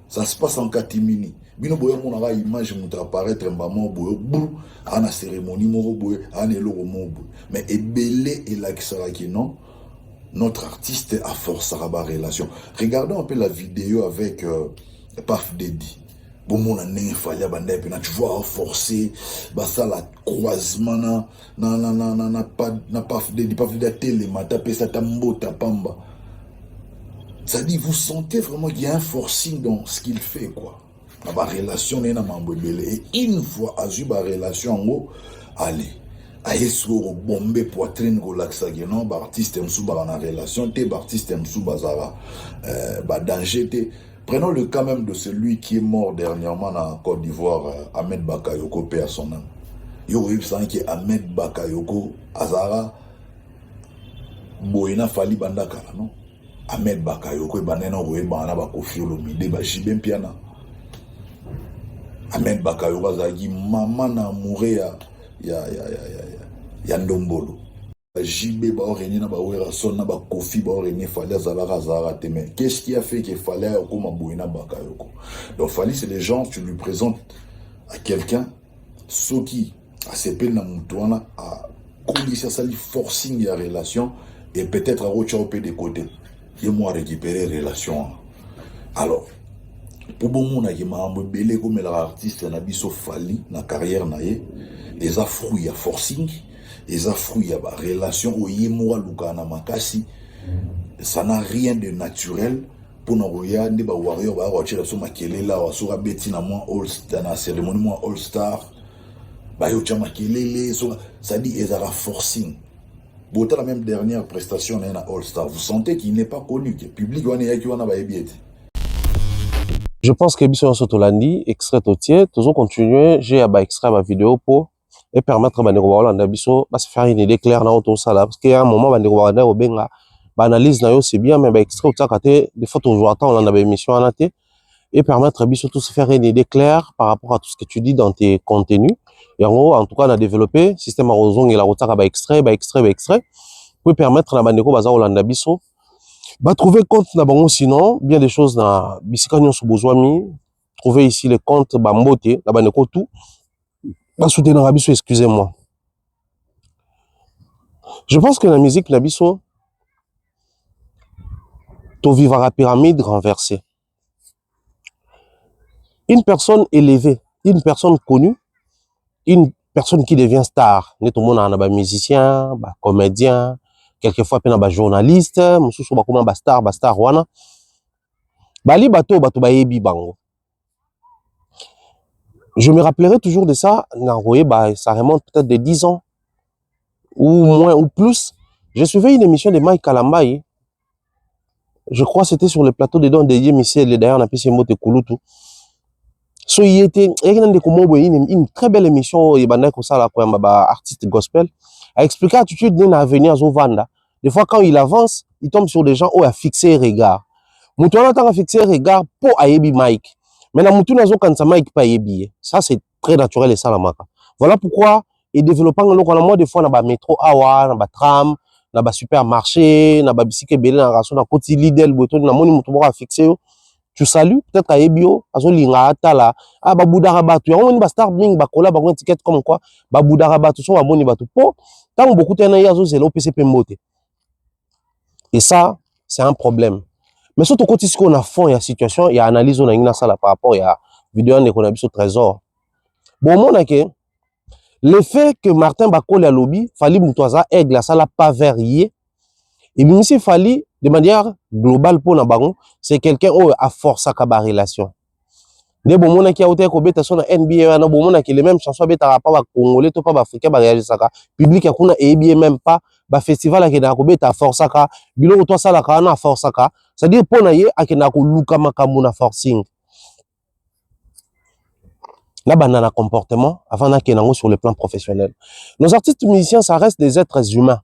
Ça se passe en catimini. Bino boye mon ara image muta apparaître mbamo boye bou ana cérémonie moro boye ana eloko mo boye. Mais ebelé et la qui non. Notre artiste a forcé à la relation. Regardons un peu la vidéo avec Paf Dedi. Bon, mon année, il fallait tu vois, forcer, bah ça, la croisement, na Paf Dedi, Paf Dedi, télé, ma tapé, ça tambo, tapamba. Ça dit, vous sentez vraiment qu'il y a un forcing dans ce qu'il fait, quoi. La relation, et une fois, à la relation, en gros, allez. Aïsou bombé poitrine relaxa non artiste msuba en relation te artiste msuba zara danger te. Prenons le cas même de celui qui est mort dernièrement en Côte d'Ivoire, Ahmed Bakayoko, paix à son âme. Il y a qui Ahmed Bakayoko azara boina fali bandakala non Ahmed Bakayoko banena roé bana bakofi olomide ba jibem piana. Ahmed Bakayoko azaki maman na mourir ya ndombolo JB ba oreni na ba wera son na ba kofi ba oreni fallait azala zara te mais qu'est-ce qui a fait qu'il fallait comme Boina Bakayoko. Donc Fali c'est les gens tu lui présentes à quelqu'un ce qui a sepé na mutuana a condition ça lui forcing la relation et peut-être à rechercher des côtés et moi récupérer relation. Alors, pour bon monde qui m'a embellé comme l'artiste n'a biso fali na carrière naé, les fruits à forcing, les fruits à relation au yémoa lukana makasi, ça n'a rien de naturel. Pour nous regarder, bah warrior, bah watcher la somme makele là, ou sur beti na moi all star na cérémonie moi all star, bah yo chama makele ça dit ils a forcing. Bota la même dernière prestation na all star, vous sentez qu'il n'est pas connu, que le public wana yaki wana ba ebiete. Je pense que Bisson Sotolandi, extrait totier, toujours continuer, j'ai à extrait ma vidéo pour et permettre à Bandeko Walanda Bisso de se faire une idée claire dans tout ça là, parce qu'il y a un moment Bandeko Walanda au Benga, analyse na yo c'est bien, mais extrait au tsakate, des fois toujours attendre on a une émission à naté et permettre à Bisso de se faire une idée claire par rapport à tout ce que tu dis dans tes contenus. Et en gros, en tout cas, on a développé système à Rozong et la routaka extrait, pour permettre à Bandeko Walanda Bisso bah trouver compte na bango sinon bien des choses na bisika nyonso bozwami trouver ici les comptes ba mbote na baneko tout ba soutenir na biso excusez-moi. Je pense que la musique na biso to vivre à pyramide renversée. Une personne élevée, une personne connue, une personne qui devient star, ne tout le monde na ba musicien, ba comédien, quelquefois pe na ba journaliste, mususu ba comme ba star wana. Bali bato ba yebi bango. Je me rappellerai toujours de ça, ça remonte peut-être de 10 ans, ou moins, ou plus. Je suivais une émission de Mike Kalambaye. Je crois que c'était sur le plateau de Don Dédié Michel, d'ailleurs on a appelé ce mot de Kouloutou. So, il était une très belle émission, il y a artiste gospel, a expliqué l'attitude d'un avenir à Vanda. Des fois, quand il avance, il tombe sur des gens où il a fixé regard. Moutouna a fixé regard pour Ayebi Mike. Mais la Moutouna a Mike pas Ayebi. Ça, c'est très naturel et ça, la marque. Voilà pourquoi, et développant le moi, des fois, dans le métro Awa, dans le tram, dans le supermarché, dans le bicycle belé, dans le côté Lidl, dans le Moutouna a fixé. Tu salues, peut-être à Ebio, à Zolinga, Atala, à Baboudarabatou. On va star bling, bakola, bakon ticket comme quoi, Baboudarabatou, sont à Boni Batou. Tant beaucoup de gens c'est l'OPCP Mbote. Et ça, c'est un problème. Mais surtout, quand on a fond, il y a situation, il y a analyse, on a une salle par rapport, il y a vidéo, on a vu ce trésor. Bon, mon que le fait que Martin Bakole a lobby, Fali Moutoisa, aigle, la salle pas varié, et bien, si Fali, de manière globale pour la baron, c'est quelqu'un qui a force à la relation. Des bon monde qui a été cobé sur la NBA, na bon monde qui les mêmes chansons bêta rapport à Congolais, tout pas africain, ba réagir ça. Public a kuna NBA même pas, ba festival qui na cobé ta force à bilo toi ça la kana force à ça dire pour na ye a qui na ko luka makamuna forcing. La banana comportement avant na qui na sur le plan professionnel. Nos artistes musiciens ça reste des êtres humains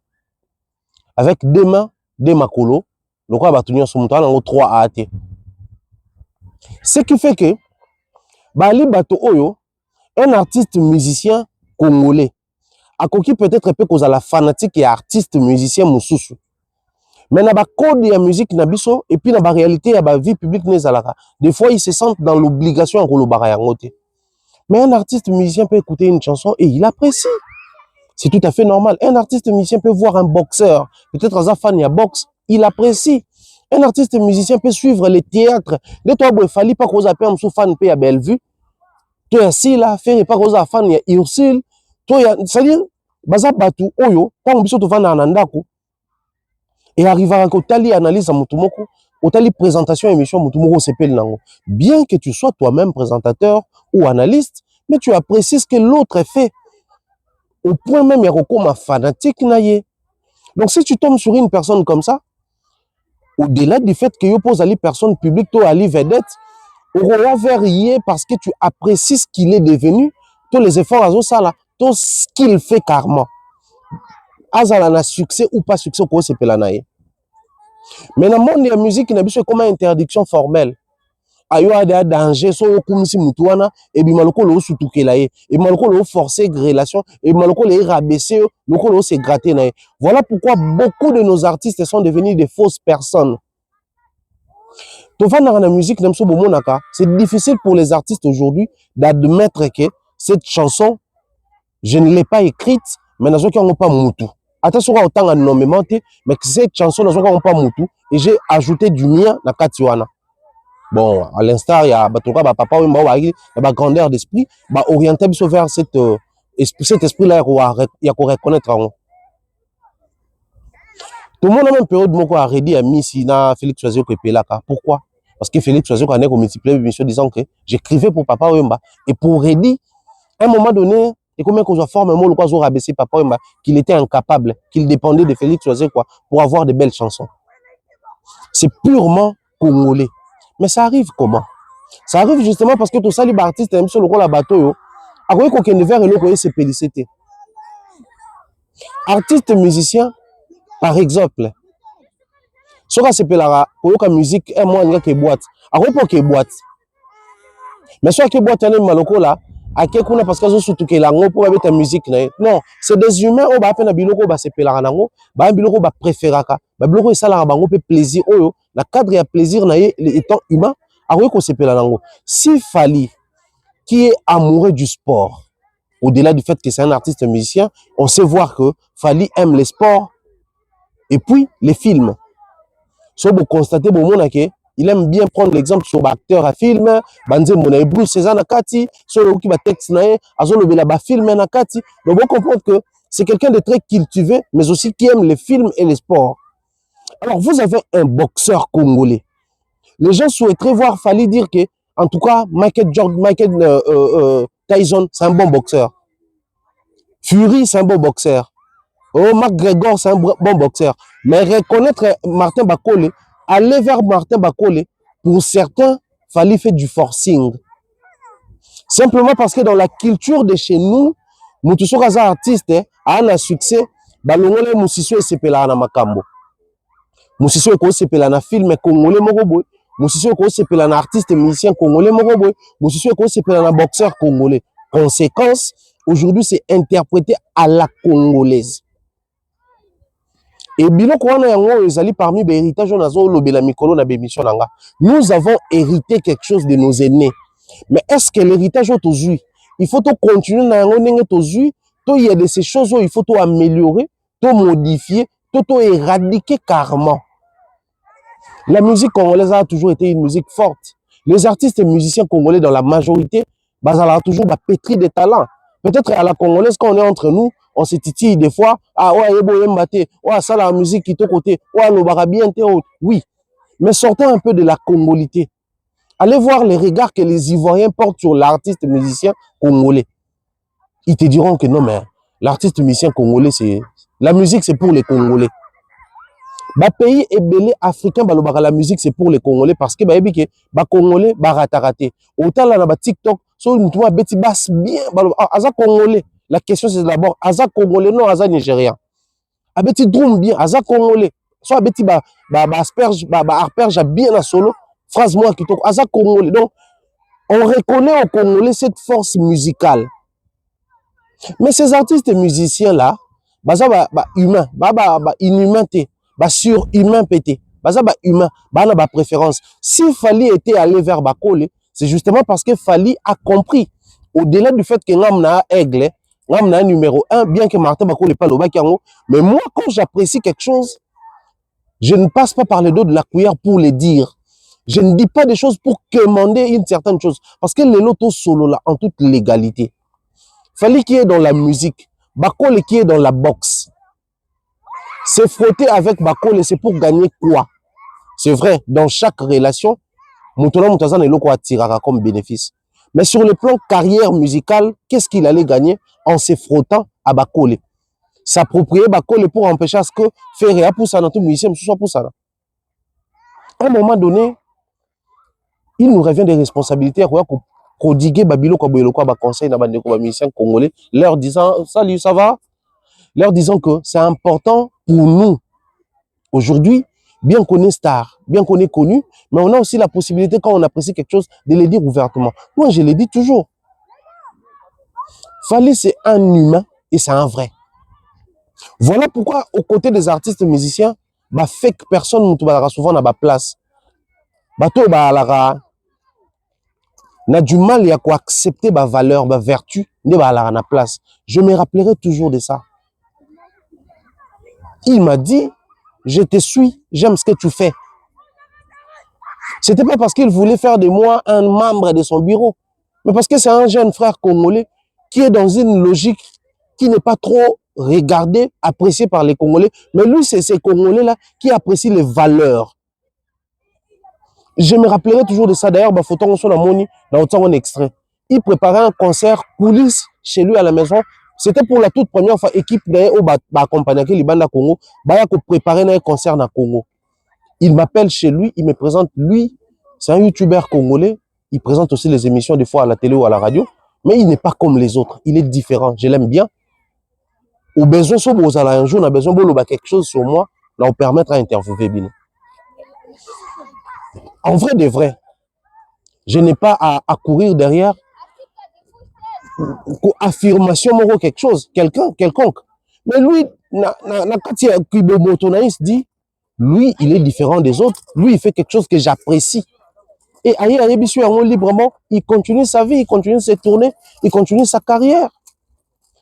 avec deux mains, deux makolo. Le quoi va tenir son montant en 3 AAT. Ce qui fait que Bali Bato Oyo, un artiste musicien congolais, a conquis peut-être peu cause à la fanatique et artiste musicien Moussoussou. Mais na ba code de la musique nabiso et puis na ba réalité ya ba vie publique nezalaka. Des fois ils se sentent dans l'obligation en kolobara yangote. Mais un artiste musicien peut écouter une chanson et il apprécie. C'est tout à fait normal. Un artiste musicien peut voir un boxeur, peut-être un fan ya boxe, il apprécie. Un artiste musicien peut suivre les théâtres. De toi, il fallait pas qu'on appelle un fan à Bellevue. Toi, ici, là, faire pas qu'on fan, il y a Ursule. Toi, c'est-à-dire, baza batu, oyo, quand on biso to fan anandako, et arriver à tali analyse à Moutoumoko, ou tali présentation émission Moutoumoko s'appelle nango. Bien que tu sois toi-même présentateur ou analyste, mais tu apprécies ce que l'autre fait. Au point même, il y a comme fanatique naïe. Donc, si tu tombes sur une personne comme ça, au-delà du fait que tu poses à les personnes publiques, tu as les vedettes, on va vérifier parce que tu apprécies ce qu'il est devenu, tous les efforts à ça, tout ce qu'il fait carrément. Azala na succès ou pas succès, quoi c'est pelanaï. Mais dans le monde de la musique, il y a comme une interdiction formelle. Ayo a des dangers, so comme si mutuana, et bien maloko le soutoukelaye, et maloko le forcer relation, et maloko le rabaisser, maloko le se gratter naï. Voilà pourquoi beaucoup de nos artistes sont devenus des fausses personnes. Dans la musique, c'est difficile pour les artistes aujourd'hui d'admettre que cette chanson, je ne l'ai pas écrite, mais je n'ai pas moutou. Attention à autant nommément, mais cette chanson n'a pas mutu et j'ai ajouté du mien na katiwana. Bon, à l'instar, il y a papa ou ma grandeur d'esprit, orienté vers cet esprit-là, il y a qu'on reconnaître. Tout le monde a même période où a redit à Missy na Félix Oazio Pepelaka. Pourquoi? Parce que Félix Oazio a multiplié l'émission disant que j'écrivais pour Papa Wemba. Et pour Reddy, à un moment donné, et combien qu'on soit forme un mot, le quoi, rabaisser Papa Wemba, qu'il était incapable, qu'il dépendait de Félix Oazio quoi, pour avoir de belles chansons. C'est purement congolais. Mais ça arrive comment? Ça arrive justement parce que tout ça, les artistes, même sur le rôle à bateau, à quoi qu'on ne verra et l'autre, c'est pélicité. Artiste musicien, par exemple, ce qu'on s'appelle la musique, un mois, il y a une boîte. À quoi pour qu'il boîte? Mais soit qu'il boîte, il y a une maloko là, à quel coup, parce que surtout que la pour avec ta musique, non, c'est des humains, on va appeler un biloko, c'est la nango, un biloko, préféré, un biloko, ça la bango, plaisir, oh, la cadre et plaisir, étant humain, à quoi qu'on s'appelle la nango. Si Fally, qui est amoureux du sport, au-delà du fait que c'est un artiste musicien, on sait voir que Fally aime les sports et puis les films. So vous constatez il aime bien prendre l'exemple sur l'acteur à film, banze mona Bruce César nakati, sur le qui va texte nae, azolo bela ba film nakati. Donc vous comprenez que c'est quelqu'un de très cultivé mais aussi qui aime les films et les sports. Alors vous avez un boxeur congolais. Les gens souhaiteraient voir Fally dire que en tout cas Michael Tyson c'est un bon boxeur. Fury c'est un bon boxeur. Oh, McGregor, c'est un bon boxeur. Mais reconnaître Martin Bakole, aller vers Martin Bakole, pour certains, Fally fait du forcing. Simplement parce que dans la culture de chez nous, nous tous sommes artistes, à un succès, balongole musicio et sepela na makambo. Musicio et sepela na film congolais moroboy. Musicio et sepela na artiste musicien congolais moroboy. Musicio et sepela na boxeur congolais. Conséquence, aujourd'hui, c'est interprété à la congolaise. Et biloko wana yango ezali parmi les héritages nazo lobela mikolo na bémission nanga. Nous avons hérité quelque chose de nos aînés. Mais est-ce que l'héritage est aujourd'hui? Il faut continuer na yango ndenge tozui, il y a de ces choses où il faut améliorer, modifier, éradiquer carrément. La musique congolaise a toujours été une musique forte. Les artistes et musiciens congolais dans la majorité, ont toujours pétri de talent. Peut-être à la congolaise quand on est entre nous, on se titille des fois, ah ouais, ouais, ça la musique qui est au côté, ouais, le barabien, oui. Mais sortez un peu de la congolité. Allez voir les regards que les Ivoiriens portent sur l'artiste musicien congolais. Ils te diront que non, mais l'artiste musicien congolais, c'est la musique, c'est pour les Congolais. Ba pays et belé africain, la musique, c'est pour les Congolais parce que ba Congolais, raté. Autant là, ba TikTok, so nous beti basse bien, aza Congolais. La question c'est d'abord, aza Congolais, non, aza Nigérien. Abeti drum bien, aza Congolais. So abeti arperge bien la solo, phrase moi qui toque, aza Congolais. Donc, on reconnaît au Congolais cette force musicale. Mais ces artistes et musiciens là, humain, inhumain, surhumain pété, humain, préférence. Si Fally était allé vers Bakole, c'est justement parce que Fally a compris, au-delà du fait que Ngamna aigle, Ngamna numéro 1, bien que Martin Bakole n'est pas le Bakiango, mais moi quand j'apprécie quelque chose, je ne passe pas par le dos de la cuillère pour le dire. Je ne dis pas des choses pour commander une certaine chose. Parce que les lotos solo là, en toute légalité, Fally qui est dans la musique, Bakole qui est dans la boxe. C'est frotter avec Bakole, c'est pour gagner quoi? C'est vrai, dans chaque relation, Moutona Moutazan est l'oko attirera comme bénéfice. Mais sur le plan carrière musicale, qu'est-ce qu'il allait gagner en se frottant à Bakole? S'approprier Bakole pour empêcher à ce que faire pour ça dans tout musicien, ce soit pour ça. À un moment donné, il nous revient des responsabilités à prodiguer Babilo Koboyeloko à conseil dans les musiciens congolais, leur disant salut, ça va? Leur disant que c'est important pour nous, aujourd'hui, bien qu'on est star, bien qu'on est connu, mais on a aussi la possibilité, quand on apprécie quelque chose, de le dire ouvertement. Moi, je le dis toujours. Fally, c'est un humain et c'est un vrai. Voilà pourquoi, aux côtés des artistes musiciens, fake personne ne souvent dans la place. Bato n'a du mal à accepter ma valeur, ma vertu, ne na place. Je me rappellerai toujours de ça. Il m'a dit, je te suis, j'aime ce que tu fais. C'était pas parce qu'il voulait faire de moi un membre de son bureau, mais parce que c'est un jeune frère congolais qui est dans une logique qui n'est pas trop regardée, appréciée par les Congolais. Mais lui, c'est ces Congolais-là qui apprécient les valeurs. Je me rappellerai toujours de ça. D'ailleurs, ma photo, on s'en a moni dans un extrait. Il préparait un concert coulisses chez lui à la maison. C'était pour la toute première fois, équipe d'ailleurs, au accompagné avec l'Ibanda Congo, pour préparer un concert dans Congo. Il m'appelle chez lui, il me présente, lui, c'est un youtubeur congolais, il présente aussi les émissions des fois à la télé ou à la radio, mais il n'est pas comme les autres, il est différent, je l'aime bien. Au besoin, si vous avez un jour, on a besoin de quelque chose sur moi, là, on permettre à interviewer Bino. En vrai de vrai, je n'ai pas à courir derrière affirmation ou quelque chose, quelconque. Mais lui, dit, lui, il est différent des autres. Lui, il fait quelque chose que j'apprécie. Et aïe, librement, il continue sa vie, il continue ses tournées, il continue sa carrière.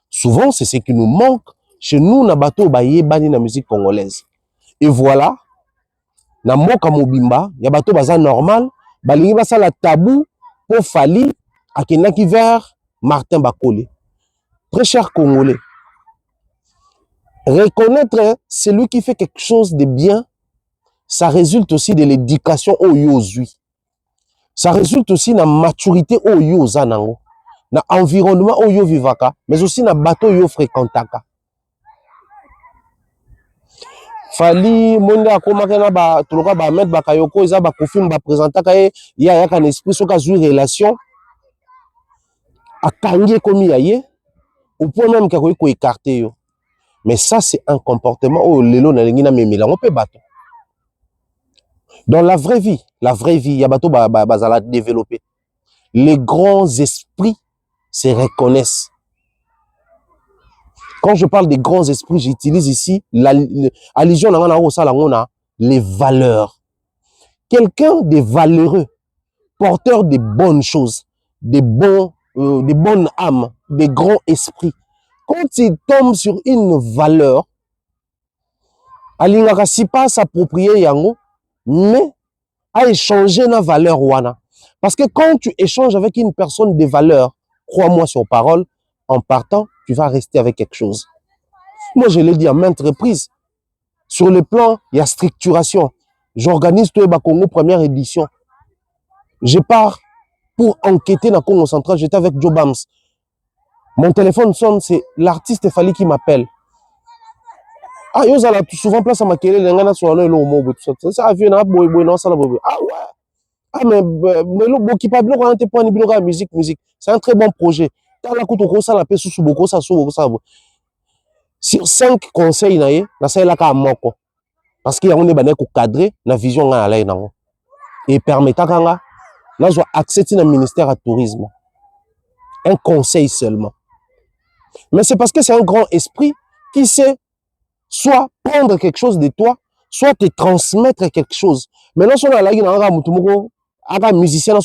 Souvent, c'est ce qui nous manque. Chez nous, na bato baye bani na musique congolaise. Et voilà, na moka mobimba, ya bato baza normal, balingi basa la tabou pour Fally akenaki vers Martin Bakole. Très cher Congolais, reconnaître celui qui fait quelque chose de bien, ça résulte aussi de l'éducation au yozui. Ça résulte aussi de la maturité au yozanango, na environnement au yo vivaka, mais aussi na bateau yo fréquentaka. Fally monde akomaka na ba toloka ba mettre bakayoko eza ba confirme ba présentaka ye ya yaka na esprit soka zu relation akangi komi yaye au point même ka ko écarter yo. Mais ça c'est un comportement au lelo na lingi na memela on peut bateau. Dans la vraie vie, il y a bateau bazala développer. Les grands esprits se reconnaissent. Quand je parle des grands esprits, j'utilise ici l'allusion les valeurs. Quelqu'un de valeureux, porteur de bonnes choses, de bonnes âmes, de grands esprits. Quand il tombe sur une valeur, alingaka si pas s'approprier yango, mais à échanger na valeur wana. Parce que quand tu échanges avec une personne de valeur, crois-moi sur parole, en partant, tu vas rester avec quelque chose. Moi, je l'ai dit à maintes reprises. Sur le plan, il y a structuration. J'organise Toeba Congo première édition. Je pars pour enquêter dans le Congo central. J'étais avec Joe Bams. Mon téléphone sonne, c'est l'artiste Fally qui m'appelle. Ah, yo zala souvent place à ma kele, l'engana sur un lo mo tout ça. Ça vient na boy non ça la boy. Ah ouais. Ah mais le boki pa bloquer un point de musique. C'est un très bon projet. T'as la couteau ça la paix sous beaucoup ça. Sur 5 conseils na ça la ka moko. Parce qu'il y a on est bané ko cadrer na vision nga ala nango. Et permettant nga na zo accéder au ministère à tourisme. Un conseil seulement. Mais c'est parce que c'est un grand esprit qui sait soit prendre quelque chose de toi, soit te transmettre quelque chose. Maintenant, si on a la musicien,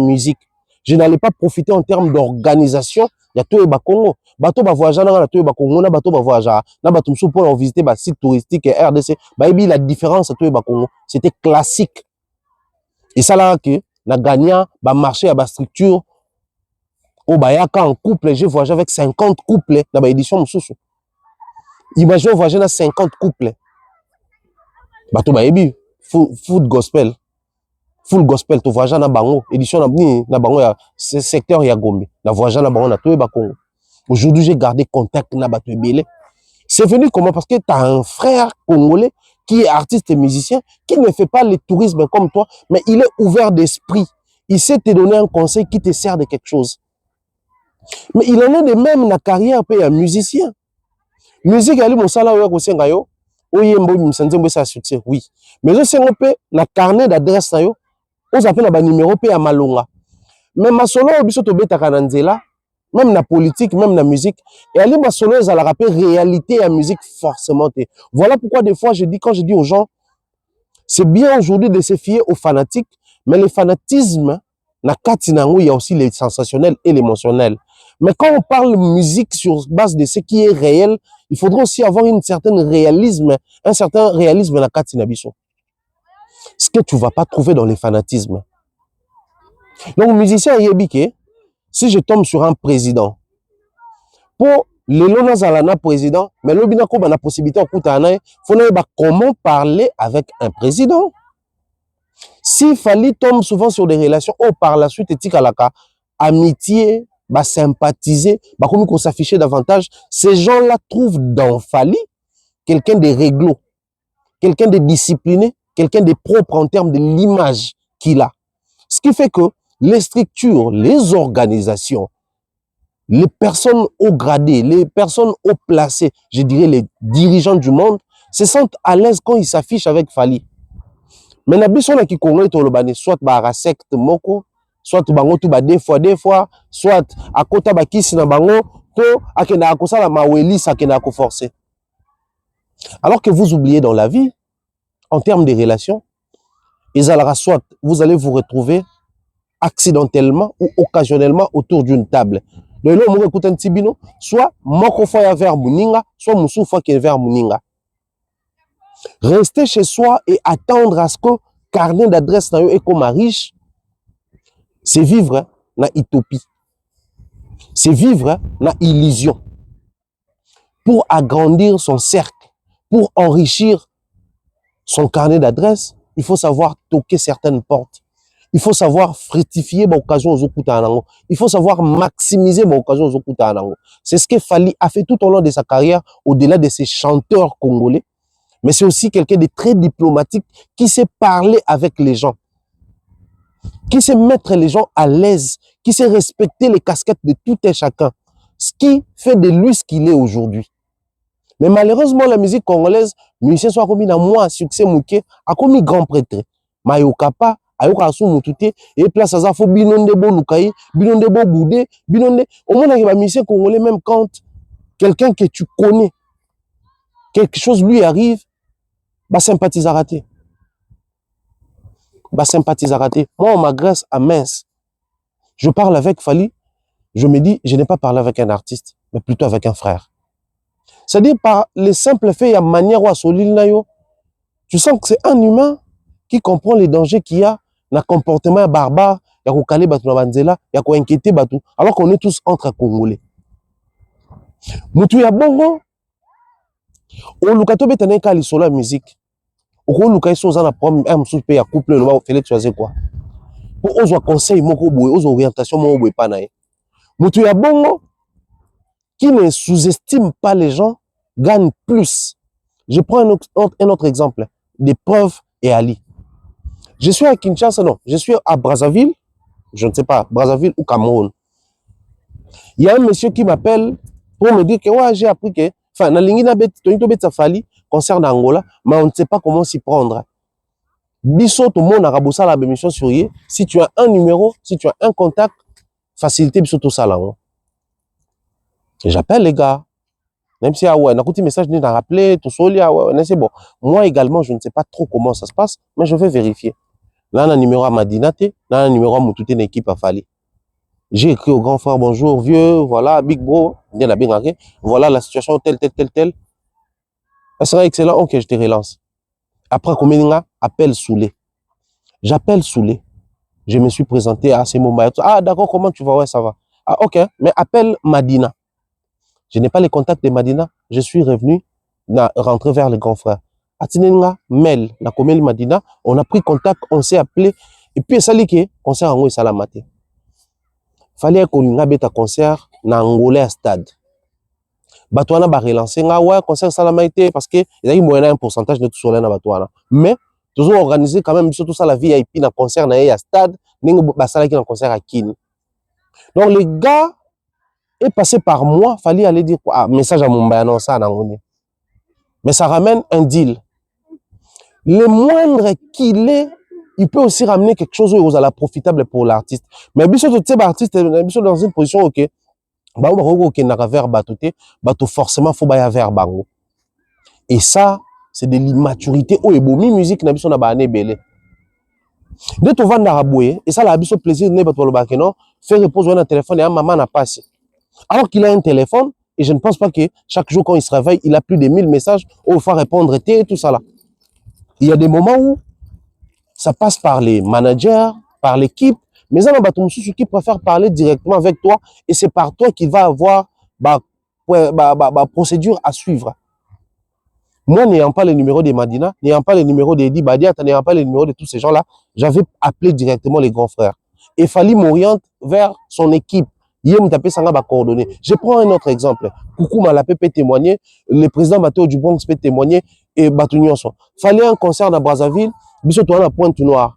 musique, je n'allais pas profiter en termes d'organisation. Il y a tout le Congo. Bateau va voyager dans le Congo, na bateau va voyager, na bateau pour visiter les sites touristiques et RDC. La différence tout le Congo, c'était classique. Et ça là que na gagnant, ba marché à ba structure. Au Bayaka en couple, j'ai voyagé avec 50 couples dans la édition Moussoussou. Imaginez voyager dans 50 couples. Bato baebi full gospel, tu voyages dans bango édition na bango ya secteur ya Gombe. Na voyager dans bango na Toé Bakongo. Aujourd'hui, j'ai gardé contact na bato ebele. C'est venu comment? Parce que tu as un frère congolais qui est artiste et musicien, qui ne fait pas le tourisme comme toi, mais il est ouvert d'esprit. Il sait te donner un conseil qui te sert de quelque chose. Mais il en est de même na carrière pe ya musicien. Musique ali mosala oyo ko senga yo, oyembo msanze mbo sa succès, oui. Mais je sengo pe na carnet d'adresse na yo, on s'appelle na ba numéro pe ya malonga. Mais ma solo biso to betaka na nzela, même na politique, même na musique, et ali ma solo za la rapper réalité ya musique forcément. Voilà pourquoi des fois quand je dis aux gens, c'est bien aujourd'hui de se fier aux fanatiques, mais le fanatisme na kati nango il y a aussi les sensationnels et l'émotionnel. Mais quand on parle musique sur base de ce qui est réel, il faudra aussi avoir un certain réalisme na kati na biso. Ce que tu vas pas trouver dans les fanatismes. Donc, musicien yebike, si je tombe sur un président, pour les lonazalana président, mais l'obina ko na possibilité okutana, faut na comment parler avec un président. Si Fally tombe souvent sur des relations, par la suite etikalaka amitié, sympathiser, comme qu'on s'afficher davantage, ces gens-là trouvent dans Fally quelqu'un de réglo, quelqu'un de discipliné, quelqu'un de propre en termes de l'image qu'il a. Ce qui fait que les structures, les organisations, les personnes haut gradées, les personnes haut placées, je dirais les dirigeants du monde, se sentent à l'aise quand ils s'affichent avec Fally. Mais na biso na Kikongo tolobane soit ba secte moko, soit bango tu ba deux fois, soit akota ba kisi na bango to akenda akosala maweli akenda ko forcer. Alors que vous oubliez dans la vie, en termes de relations, soit vous allez vous retrouver accidentellement ou occasionnellement autour d'une table. Soit moko fois vers muninga, soit musu fois qui vers muninga. Rester chez soi et attendre à ce que carnet d'adresse na yo est comme riche, c'est vivre na utopie. C'est vivre na illusion. Pour agrandir son cercle, pour enrichir son carnet d'adresse, il faut savoir toquer certaines portes. Il faut savoir fructifier l'occasion aux okutanango. Il faut savoir maximiser l'occasion aux okutanango. C'est ce que Fally a fait tout au long de sa carrière, au-delà de ses chanteurs congolais. Mais c'est aussi quelqu'un de très diplomatique qui sait parler avec les gens, qui sait mettre les gens à l'aise, qui sait respecter les casquettes de tout et chacun. Ce qui fait de lui ce qu'il est aujourd'hui. Mais malheureusement, la musique congolaise, musicien soit commis dans moi, succès mouké, a commis grand prêtre. Mayokapa, ayoka asu mutute, et place à zafo binonde bo lukaï, binonde bo boudé, binonde. Au moins, il y a des musiciens congolais, même quand quelqu'un que tu connais, quelque chose lui arrive, bah sympathise à rater. Bah sympathise à rater. Moi, on m'agresse à mince. Je parle avec Fally, je me dis, je n'ai pas parlé avec un artiste, mais plutôt avec un frère. C'est-à-dire par les simples faits, il y a manière ou à solil nayo. Tu sens que c'est un humain qui comprend les dangers qu'il y a dans le comportement barbare, il y a kokale batu na banzela, il y a ko inquiéter batu, alors qu'on est tous entre Congolais. Mutu ya bongo, o lukato betane ka lisolo la musique. O lukai so za na problème pe ya couple le ba fele choisir quoi. Pour ozo conseil moko boye, ozo orientation moko boye pa na ye. Mutu ya bongo qui ne sous-estime pas les gens gagne plus. Je prends un autre exemple, des preuves et Ali. Je suis à Kinshasa, non, je suis à Brazzaville, je ne sais pas, Brazzaville ou Cameroun. Il y a un monsieur qui m'appelle pour me dire que ouais, j'ai appris que, enfin, na lingi na bet, to bet Fally, concert d'Angola, mais on ne sait pas comment s'y prendre. Biso tout le monde a rabossé la émission sur yé. Si tu as un numéro, si tu as un contact, facilité biso tout ça là. Et j'appelle les gars. Même si ah ouais, n'a écouté message ni n'a rappelé tout seul ah ouais, c'est bon. Moi également, je ne sais pas trop comment ça se passe, mais je vais vérifier. Là, on a un numéro à Madinate, là, on a un numéro à Moutouté, une équipe à Fally. J'ai écrit au grand frère, bonjour, vieux, voilà, big bro, voilà la situation, telle. Ça sera excellent, ok, je te relance. Après, combien appelle Soulé. J'appelle Soulé. Je me suis présenté à ces moments. Ah, d'accord, comment tu vas? Ouais, ça va. Ah, ok, mais appelle Madina. Je n'ai pas les contacts de Madina. Je suis revenu, rentrer vers le grand frère. Atinenga, Mel, la commune Madina, on a pris contact, on s'est appelé. Et puis, ça dit que concert en haut, ça l'a maté. Fallait qu'on ait un concert na Angolais à stade. Batouana va relancer, ouais, concert ça l'a maté parce que il y a eu moyen un pourcentage de tout sur na Batouana. Mais, toujours organisé quand même, surtout ça la VIP na concert na à stade, n'ingo basala qui na concert à Kin. Donc, les gars, est passé par moi, fallait aller dire quoi? Ah, message à mon bayan, ça, mais ça ramène un deal. Le moindre qu'il est, il peut aussi ramener quelque chose où vous allez profitable pour l'artiste. Mais bien sûr, tu sais, l'artiste est dans une position, ok, bah, ok, n'a vers batouté, bateau forcément, faut bailler vers bango. Et ça, c'est de l'immaturité. Oh, et bon, musique, n'a besoin d'abané belé. Dès que tu vas dans la bouée, et ça, la plaisir, n'est pas le bac, non, faire reposer un téléphone et un maman n'a pas. Alors qu'il a un téléphone, Et je ne pense pas que chaque jour, quand il se réveille, il a plus de 1000 messages où il faut répondre et tout ça là. Il y a des moments où ça passe par les managers, par l'équipe, mais il y a des qui préfèrent parler directement avec toi et c'est par toi qu'il va avoir procédure à suivre. Moi, n'ayant pas le numéro de Madina, n'ayant pas le numéro d'Edi Badia, n'ayant pas le numéro de tous ces gens-là, j'avais appelé directement les grands frères. Et Fally m'oriente vers son équipe. Je prends un autre exemple. Coucou Malapé peut témoigner, le président Bateau du Bronx peut témoigner, et Batounionson. Fallait un concert à Brazzaville, biso à la Pointe Noire.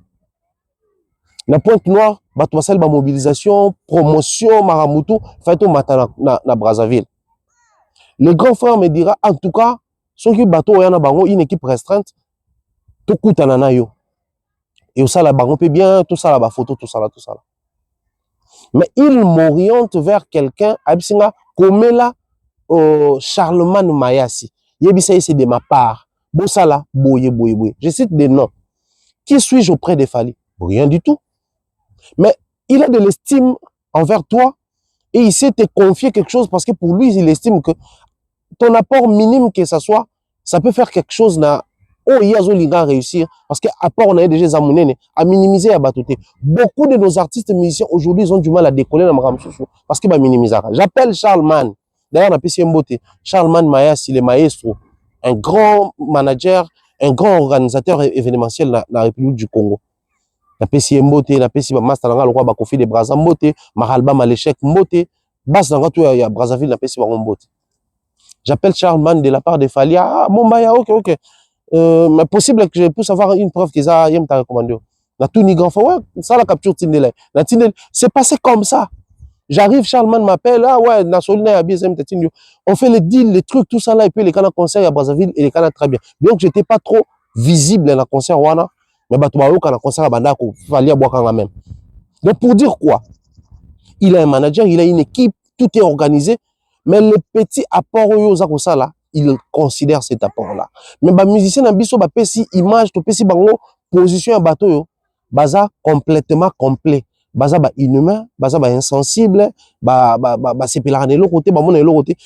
La Pointe Noire, Batouassel, mobilisation, promotion, Maramoutou, fait au matin na Brazzaville. Le grand frère me dira, en tout cas, ceux qui bateau une équipe restreinte, tout coûte en yo. Et ça la bango peut bien, tout ça la photo, tout ça là. Mais il m'oriente vers quelqu'un, Absinga, comme là, Charlemagne Mayassi. Yebisa, c'est de ma part. Bossala, boye. Je cite des noms. Qui suis-je auprès de Fally? Rien du tout. Mais il a de l'estime envers toi et il sait te confier quelque chose parce que pour lui, il estime que ton apport minime que ça soit, ça peut faire quelque chose na oh il y a zoliga réussir parce que apport on a déjà zamunene à minimiser à batoté. Beaucoup de nos artistes musiciens aujourd'hui ils ont du mal à décoller dans Maramsoussou parce que ba minimiser. J'appelle Charlemagne. D'ailleurs on a PC Mbote, Charlemagne Mayassi le maestro, un grand manager, un grand organisateur événementiel dans la République du Congo. Na PC Mbote, na PC master nga lokwa ba Kofi de Brazza Mbote, Mahalba Malechek Mbote, bas nga to ya Brazzaville na PC ba Mbote. J'appelle Charlemagne de la part de Fally. Ah, Mombaya, ok. Mais possible que je puisse avoir une preuve qu'ils ont recommandé. Na tout ni grand ouais, ça la capture Tindele. Na Tindele, c'est passé comme ça. J'arrive, Charlemagne m'appelle, ah ouais, na Solina ya BSM Tatinio. On fait les deals, les trucs, tout ça là, et puis les canaux concert à Brazzaville et les canaux très bien. Bien que j'étais pas trop visible dans le concert wana, mais Batoubaou quand le concert à Bandako, Fally à Boakanga même. Donc pour dire quoi? Il a un manager, il a une équipe, tout est organisé. Mais le petit apport là, il considère cet apport-là. Mais les musiciens ont biso si image, to pesi bango position à bateau yo, baza complètement complet. Baza ba inhumain, baza ba insensible, c'est pelare de l'autre côté, ba mon de l'autre côté.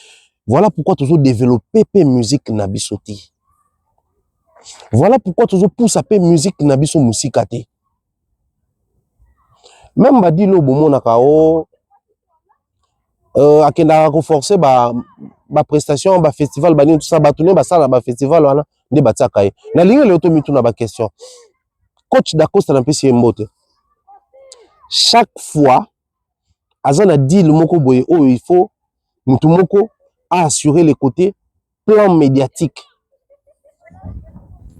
Voilà pourquoi toujours développer pe musique na bisoti. Voilà pourquoi toujours pousse à pe musique na biso musikate. Même ba di lo bomo na kao akenda ko forcer ba prestation ba festival ba tout ça ba tourner ba sala ba festival wana nde bataka ye na lingi le otomi tuna ba question coach d'Acosta na pesi Mbote chaque fois azana deal moko boye oh il faut mutu moko a assurer les côtés plan médiatique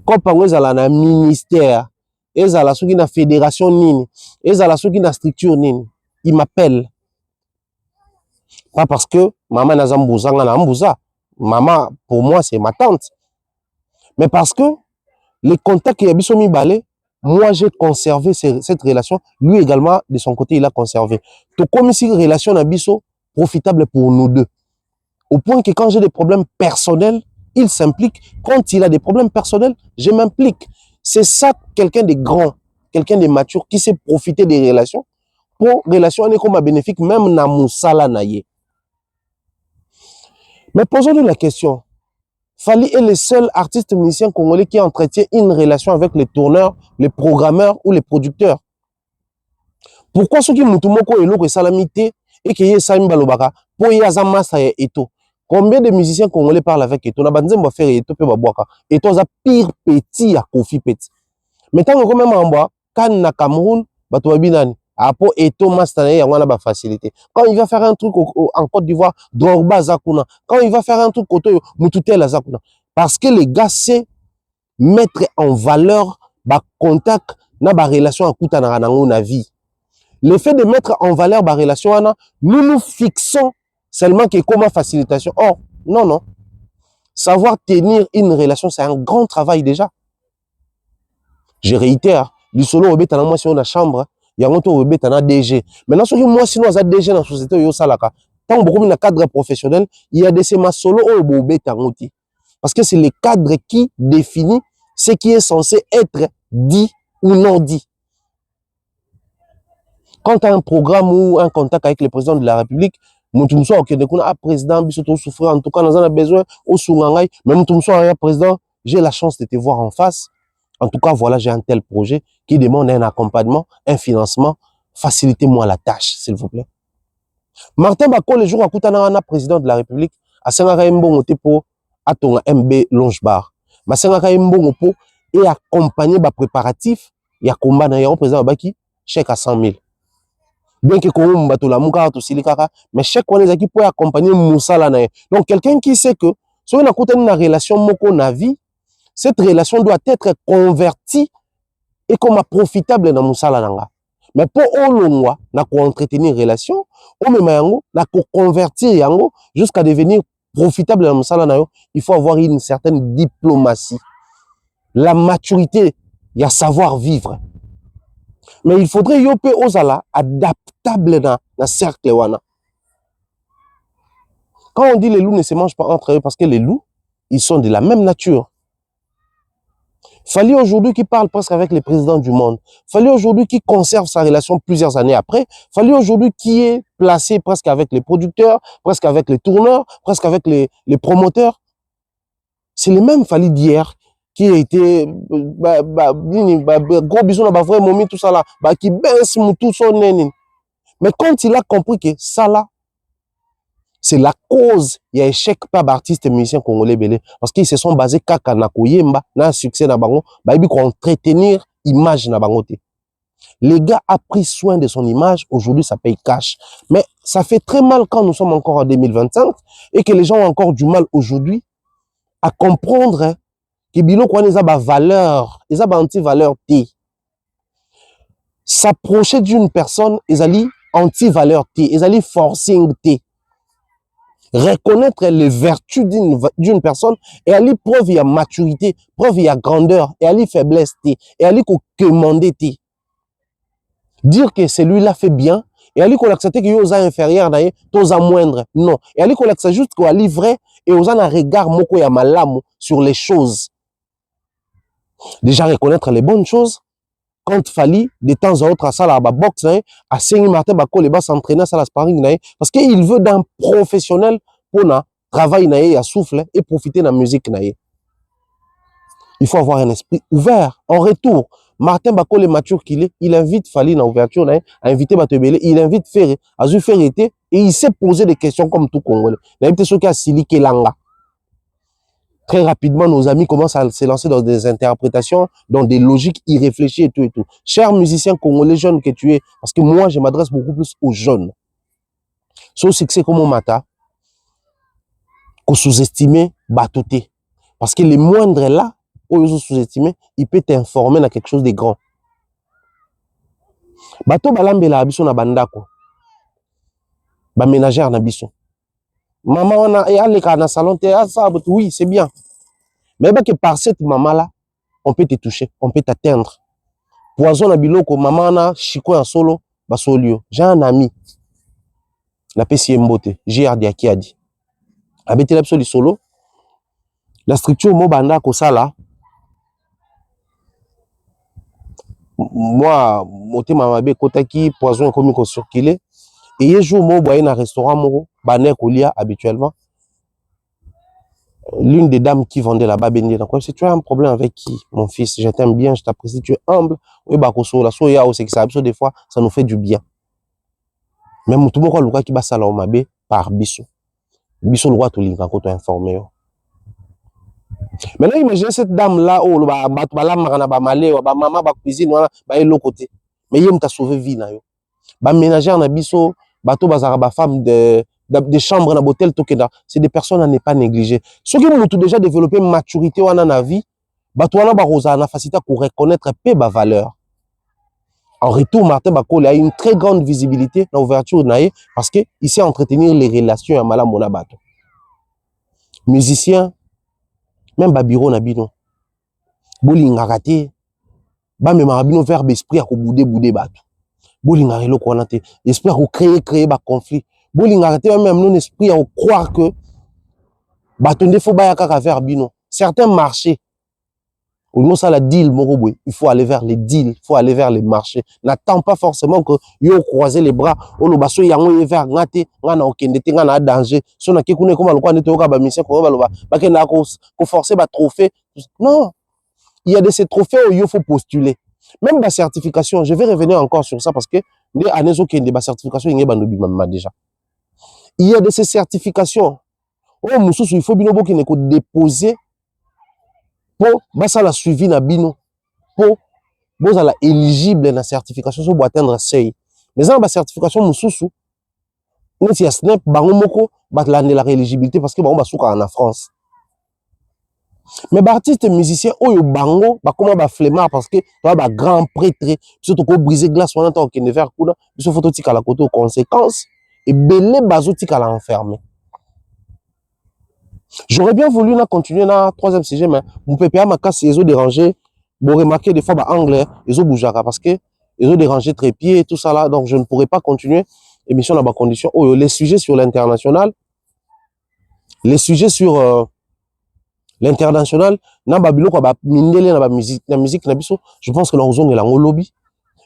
comme par exemple na ministère ezala soki na fédération nini ezala soki na structure nini il m'appelle. Pas parce que maman n'a zambouza, maman pour moi c'est ma tante, mais parce que les contacts qu'il y a bisomi balé, moi j'ai conservé cette relation, lui également de son côté il a conservé. Donc comme si relation nabiso profitable pour nous deux, au point que quand j'ai des problèmes personnels, il s'implique. Quand il a des problèmes personnels, je m'implique. C'est ça quelqu'un de grand, quelqu'un de mature qui sait profiter des relations pour relation comme bénéfique même na musala naye. Mais posons-nous la question. Fally est le seul artiste musicien congolais qui entretient une relation avec les tourneurs, les programmeurs ou les producteurs. Pourquoi ceux qui mutumoko et l'autre salamité et qui est Sami Balobaka pour y azamasa et Eto? Combien de musiciens congolais parlent avec Eto? Na banze mba faire Eto pe babwaka. Eto za pire petit à Kofi Petit. Maintenant quand même en bas, quand na Cameroun, bato babinani. Apo Eto Master yangwana ba facilité. Quand il va faire un truc en Côte d'Ivoire, Drogba Zakuna. Quand il va faire un truc côté Mututel Zakuna. Parce que les gars c'est mettre en valeur ba contact na ba relation akuta na vie. Le fait de mettre en valeur ba relation nous fixons seulement que comme facilitation. Or non. Savoir tenir une relation c'est un grand travail déjà. Je réitère, du solo obeta na moi si on a chambre. Il y a un autre qui est DG. Maintenant, si moi, sinon, il y a DG dans la société, tant que beaucoup de cadre professionnel, il y a des solo qui parce que c'est le cadre qui définit ce qui est censé être dit ou non dit. Quand tu as un programme ou un contact avec le président de la République, mutu muso okende kuna ah président biso to souffrir en tout cas nous en a besoin au sungangai mais mutu muso ah président j'ai la chance de te voir en face en tout cas voilà j'ai un tel projet qui demande un accompagnement un financement facilitez-moi la tâche s'il vous plaît. Martin Bakol le jour à Koutana président de la République a sengaka mbongo te po atonga MB Longe Bar ma sengaka mbongo po et accompagner ba préparatif ya combat na ya président Baki chèque à 100 000 bien que Kongo mbato la muka to silikaka mais chèque on les qui pour accompagner Moussala na donc quelqu'un qui sait que si on a une relation moko na vie cette relation doit être convertie et comme profitable dans Moussala nanga mais pour olongwa na ko entretenir relation o mema yango na ko convertir yango jusqu'à devenir profitable dans Moussala na yo il faut avoir une certaine diplomatie la maturité il y a savoir vivre mais il faudrait yope ozala adaptable na cercle wana. Quand on dit les loups ne se mangent pas entre eux parce que les loups ils sont de la même nature. Fali aujourd'hui qui parle presque avec les présidents du monde. Fali aujourd'hui qui conserve sa relation plusieurs années après. Fali aujourd'hui qui est placé presque avec les producteurs, presque avec les tourneurs, presque avec les promoteurs. C'est le même Fali d'hier qui a été gros bisous na vrai moment tout ça là qui baisse tout son nene. Mais quand il a compris que ça là c'est la cause il y a échec pas d'artistes musiciens congolais belé parce qu'ils se sont basés kaka na koyemba na succès na bango ba bi ko entretenir image na bango te. Le gars a pris soin de son image, aujourd'hui ça paye cash. Mais ça fait très mal quand nous sommes encore en 2025 et que les gens ont encore du mal aujourd'hui à comprendre que bilo kwa neza ba valeur, eza ba anti-valeur T. S'approcher d'une personne, ezali anti-valeur T, ezali forcing T. Reconnaître les vertus d'une personne et aller preuve il y a maturité, preuve il y a grandeur et aller faiblesse T, et aller commander T. Dire que celui-là fait bien et aller qu'on accepte que yoza inférieur naie, toza moindre. Non, et aller qu'on accepte juste qu'on aller vrai et osa un regard moko ya malamu sur les choses. Déjà reconnaître les bonnes choses. Quand Fali, de temps en autre, à ça, la boxe, à Sengi Martin Bakol, il s'entraîner à la sparring, parce qu'il veut d'un professionnel pour na travail à souffle et profiter de la musique. Il faut avoir un esprit ouvert. En retour, Martin Bakol est mature qu'il est, il invite Fali dans l'ouverture, à inviter Batebele, il invite Ferré, à Ferré, et il sait poser des questions comme tout Congolais. Il invite ceux qui a Sili Kelanga. Très rapidement, nos amis commencent à se lancer dans des interprétations, dans des logiques irréfléchies et tout et tout. Chers musiciens congolais jeunes que tu es, parce que moi, je m'adresse beaucoup plus aux jeunes. Son succès comme on mata, qu'on sous-estime, batoté. Parce que les moindres là, où ils sous-estimés, il peut t'informer dans quelque chose de grand. Bato balambe la abiso na bandako. Ba ménagère na biso. Maman, on a allé dans le salon, oui, c'est bien. Mais que par cette maman-là, on peut te toucher, on peut t'atteindre. Poison à biloko, maman, on a chico en solo, basolio. J'ai un ami, la PCM Mbote, j'ai qui a dit. Avec l'absolu solo, la structure Mobanda Kosala, moi, moté mamabe kotaki, poison comme qu'on circulait. Et un jour, moi, dans un restaurant, moi, bané kolia habituellement. L'une des dames qui vendait là-bas, si tu as un problème avec qui, mon fils, je t'aime bien, je t'apprécie, tu es humble, oui, bah, la soya, c'est que ça, des fois, ça nous fait du bien. Même tout le monde qui va s'allonger par biso. Biso le roi, tout le monde qui informé. Maintenant, imaginez cette dame-là, oh, ba maman, ba cuisine, ba l'autre côté. Mais il t'a sauvé vie, na yo. Ba ménagère na biso, bato bazara ba femme des chambres dans l'hôtel tokenda, c'est des personnes à ne pas négliger. Ceux qui ont déjà développé une maturité dans la vie, bato wana ba rosa na facilité pour reconnaître peu ba valeur. En retour, Martin Bakol a une très grande visibilité dans l'ouverture naie parce que il sait entretenir les relations à Malam Mona bato. Musicien, même babiro na bino. Bolinga raté, ba me marabino verbe esprit à boudé bato. Bolinga relo kona te, esprit à créer ba conflit. Bolinga raté même non esprit à croire que bato ndefo ba ya kaka verbino. Certains marchés Au ça la deal, il faut aller vers les deals, il faut aller vers les marchés. N'attends pas forcément que yo croiser les bras. On le basso yango vers ngate, ngana okendete ngana danger. So na kekune comme aloko neto ka ba mission ko baloba. Ba kena ko forcer ba trophée. Non. Il y a de ces trophées où il faut postuler. Même la certification, je vais revenir encore sur ça parce que des années où il y a des certifications, il y a déjà. Il y a de ces certifications. Oh, il faut bien qu'il ne déposer pour ça la suivi na bino pour vous la éligible na certification pour atteindre seuil. Mais ça la certification mususu on y a snap bango moko bat la éligibilité parce que bango basuka en France. Mais artistes musiciens oyo bango ba comment ba flemmard parce que toi ba grand prêtre surtout ko briser glace on entend qu'il ne faire kuna biso photo tika la côté aux conséquences et belé bazo tika la enfermer. J'aurais bien voulu continuer dans le troisième sujet, mais vous pouvez pas ma ils ont dérangé. Vous remarquez des fois, anglais, ils ont bougé parce que ils ont dérangé trépied et tout ça là. Donc, je ne pourrais pas continuer l'émission dans ma condition. Oh, les sujets sur l'international, les sujets sur l'international, dans Babylone, la musique, je pense que nous avons un lobby.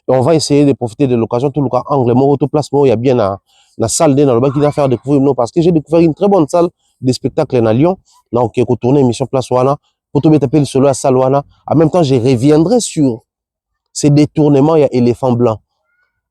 Et on va essayer de profiter de l'occasion. Tout le cas, anglais, moi, place, moi, il y a bien la salle dans le bas qui va faire découvrir, non, parce que j'ai découvert une très bonne salle de spectacle à Lyon, donc qui est tourné émission Place Wana, pour tout taper le solo à salle Wana. En même temps, je reviendrai sur ces détournements, il y a éléphant blanc.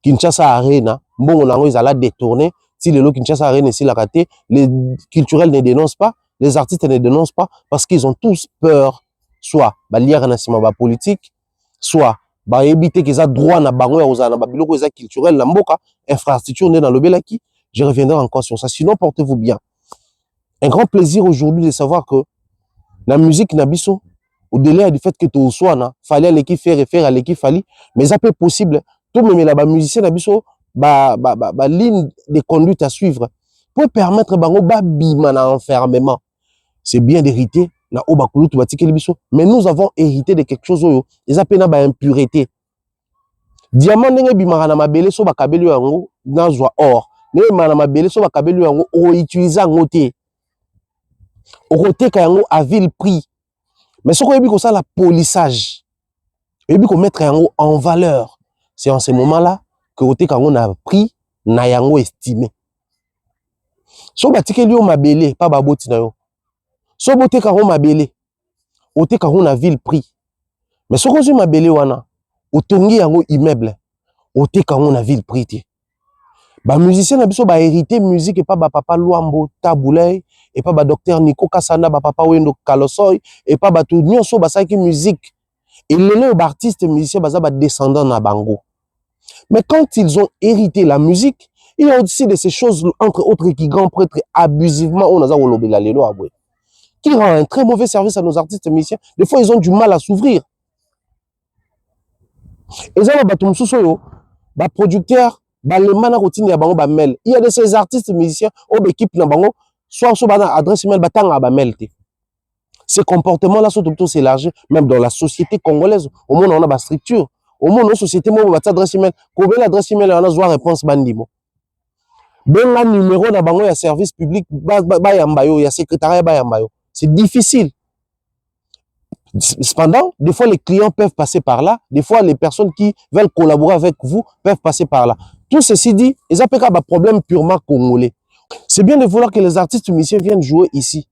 Kinshasa Arena, bon, on a ils allaient détourner. Si le lot Kinshasa Arena, s'il a raté, les culturels ne dénoncent pas, les artistes ne dénoncent pas, parce qu'ils ont tous peur, soit, lié à un politique, soit, éviter qu'ils aient droit na bango ya na biloko eza culturel la mboka infrastructure dans le belaki. Je reviendrai encore sur ça. Sinon, portez-vous bien. Un grand plaisir aujourd'hui de savoir que la musique nabiso, au-delà du fait que tu sois na, fallait aller qui faire référer à l'équipe fali, mais ça peut possible. Tout même la musicien nabiso, ligne de conduite à suivre pour permettre bango bima na enfermement. C'est bien d'hériter na obakulu tu batike libiso, mais nous avons hérité de quelque chose oyo, ils appellent na impureté. Diamant ndenge bimara na mabele so bakabeli yango na zwa or. Ne mana mabele so bakabeli yango o utiliser ngote. Okoteka yango à vil prix. Mais ce qu'on a dit que ça la polissage. Et puis qu'on mettre yango en valeur. C'est en ce moment-là que okoteka yango na prix na yango estimé. So batike liyo mabele pas baboti na yo. So boteka yango mabele. Oteka yango na vil prix. Mais ce qu'on a mabele wana otongi yango immeuble. Oteka yango na vil prix te. Ba musicien na biso ba hérité musique et pas ba papa Luambo Taboulay et pas ba docteur Nico Kasanda ba papa Wendo Kalosoy et pas ba tout nyonso ba saki musique et les artistes musiciens ba descendants na bango. Mais quand ils ont hérité la musique, il y a aussi de ces choses entre autres qui grand prêtre abusivement on a olobela lelo abwe qui rend un très mauvais service à nos artistes musiciens. Des fois ils ont du mal à s'ouvrir. Et ça ba tum soso ba producteur il y a de ces artistes musiciens au équipe na bango soit sur bana adresse email batanga ba mail te. Ces comportements là sont plutôt s'élargir même dans la société congolaise. Au moins on a ba structure, au moins nos sociétés mo ba adresse email ko be l'adresse email on a joie réponse bandimo. Ben la numéro na bango ya service public ba yamba yo ya secrétariat ba yamba yo. C'est difficile. Cependant, des fois les clients peuvent passer par là, des fois les personnes qui veulent collaborer avec vous peuvent passer par là. Tout ceci dit, ils appellent un problème purement congolais. C'est bien de vouloir que les artistes musiciens viennent jouer ici.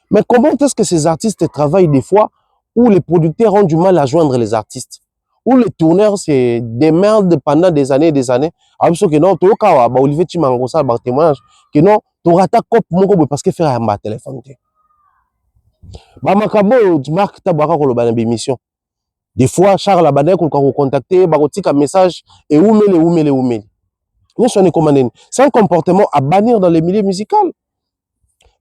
Mais comment est-ce que ces artistes travaillent des fois où les producteurs ont du mal à joindre les artistes? Où les tourneurs se démerdent pendant des années et des années. Alors que non, tu as Olivier Chimangosa, par témoignage, que non, tu auras ta copie parce que faire un téléphone. Bamakabo, tu marques ta barre pour le émission. Des fois, Charles Abadé, qu'on va contacter, barotique un message, et oumele. C'est un comportement à bannir dans les milieux musicaux.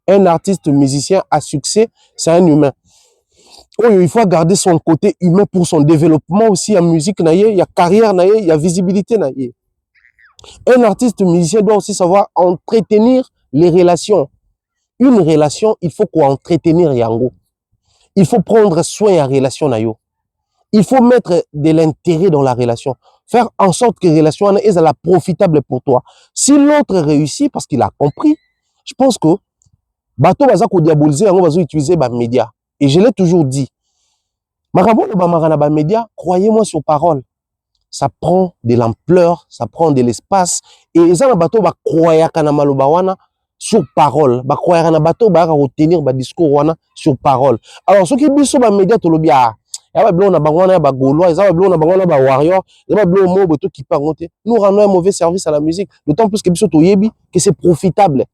Un artiste musicien à succès, c'est un humain. Il faut garder son côté humain pour son développement aussi en musique. Il y a carrière, il y a visibilité. Un artiste musicien doit aussi savoir entretenir les relations. Une relation, il faut qu'on entretenir yango. Il faut prendre soin de la relation nayo. Il faut mettre de l'intérêt dans la relation. Faire en sorte que la relation est profitable pour toi. Si l'autre réussit parce qu'il a compris, je pense que bateau baza ko diaboliser yango bazo utiliser ba média. Et je l'ai toujours dit. Marabolo ba ba média, croyez-moi sur parole. Ça prend de l'ampleur, ça prend de l'espace et ça na bato ba croya kana maloba wana sur parole, ba croya kana bato ba retenir ba discours wana sur parole. Alors ceux qui biso ba média to lobia ya ba blona ba wana ba gaulois, ça ba blona ba wana ba warrior, ya ba blona mo boto qui pangote. Nous rendons un mauvais service à la musique, d'autant plus que biso to yebi que c'est profitable.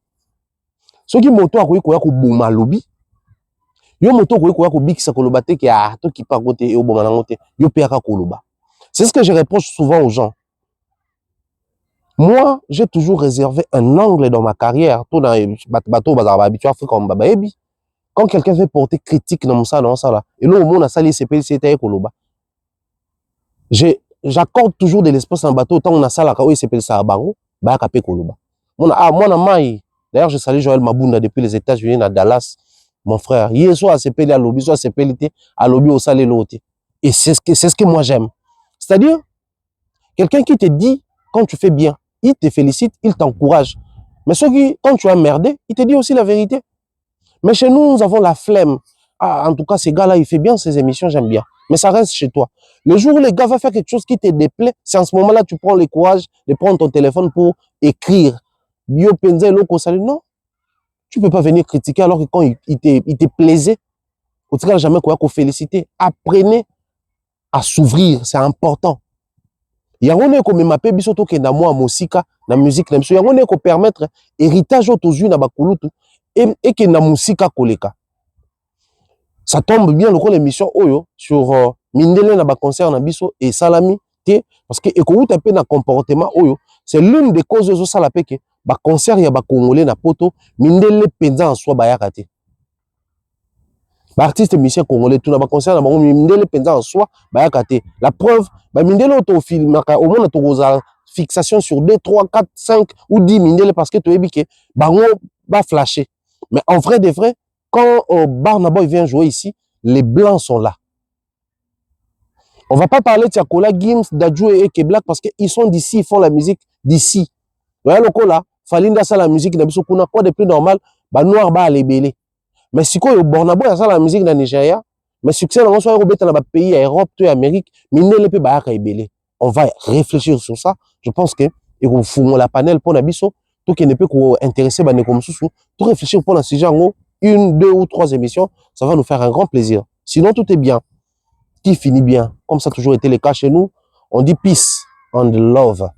Ceux qui moto akoyi koya ko boma lobi yo moto akoyi koya ko bikisa koloba te ke to qui pangote e oboma nango te, yo pe aka koloba. C'est ce que je reproche souvent aux gens. Moi, j'ai toujours réservé un angle dans ma carrière. Quand quelqu'un veut porter critique dans ça, et là, au monde, ça, j'accorde toujours de l'espace en bateau. Tant on a ça, là, il s'appelle ça à Bango, d'ailleurs, je salue Joël Mabunda depuis les États-Unis, à Dallas, mon frère. Hier soir, c'est à lobby, soit c'est à lobby au salé l'autre. Et c'est ce que moi j'aime. C'est-à-dire, quelqu'un qui te dit quand tu fais bien, il te félicite, il t'encourage. Mais ceux qui, quand tu as merdé, il te dit aussi la vérité. Mais chez nous, nous avons la flemme. Ah, en tout cas, ces gars-là, il fait bien ces émissions, j'aime bien. Mais ça reste chez toi. Le jour où les gars vont faire quelque chose qui te déplaît, c'est en ce moment-là que tu prends le courage de prendre ton téléphone pour écrire. Bio Penza Loko Salut. Non, tu ne peux pas venir critiquer alors que quand il te plaisait, au final, jamais quoi qu'on féliciter. Apprenez à s'ouvrir, c'est important. Yango ko memape biso to ke na moi musika na musique na biso yango ko permettre héritage autour na bakulutu et que na musika koleka. Ça tombe bien le l'émission oyo sur mindele na ba concert na biso et salami te parce que ekouta pe na comportement oyo c'est l'une des causes zo sala pe ke ba concert ya ba congolais na poto mindele penza en soi ba yakate. Artiste musicien congolais tout na ba concert na bango mindele penza en soi ba yakate. La preuve ba mindele auto film au moins to fixation sur 2 3 4 5 ou 10 mindele parce que to ebike bango ba flasher. Mais en vrai de vrai quand Burna Boy vient jouer ici, les blancs sont là. On va pas parler de Tiakola, Gims, Dadju et Keblak parce qu'ils sont d'ici, ils font la musique d'ici. Voilà le coup là, Falinda ça la musique d'Abiso Kuna, quoi de plus normal, bah noir bah les belés. Mais si quoi Burna Boy ça la musique dans Nigeria, mais succès dans soit dans le pays, Europe, tout Amérique, mais ne le peut pas belé. On va réfléchir sur ça. Je pense que et qu'on fout la panel pour Nabiso, tout qui ne peut qu'intéresser bah comme sous, tout réfléchir pour un sujet en haut. 1, 2 ou 3 émissions, ça va nous faire un grand plaisir. Sinon, tout est bien. Qui finit bien. Comme ça a toujours été le cas chez nous, on dit peace and love.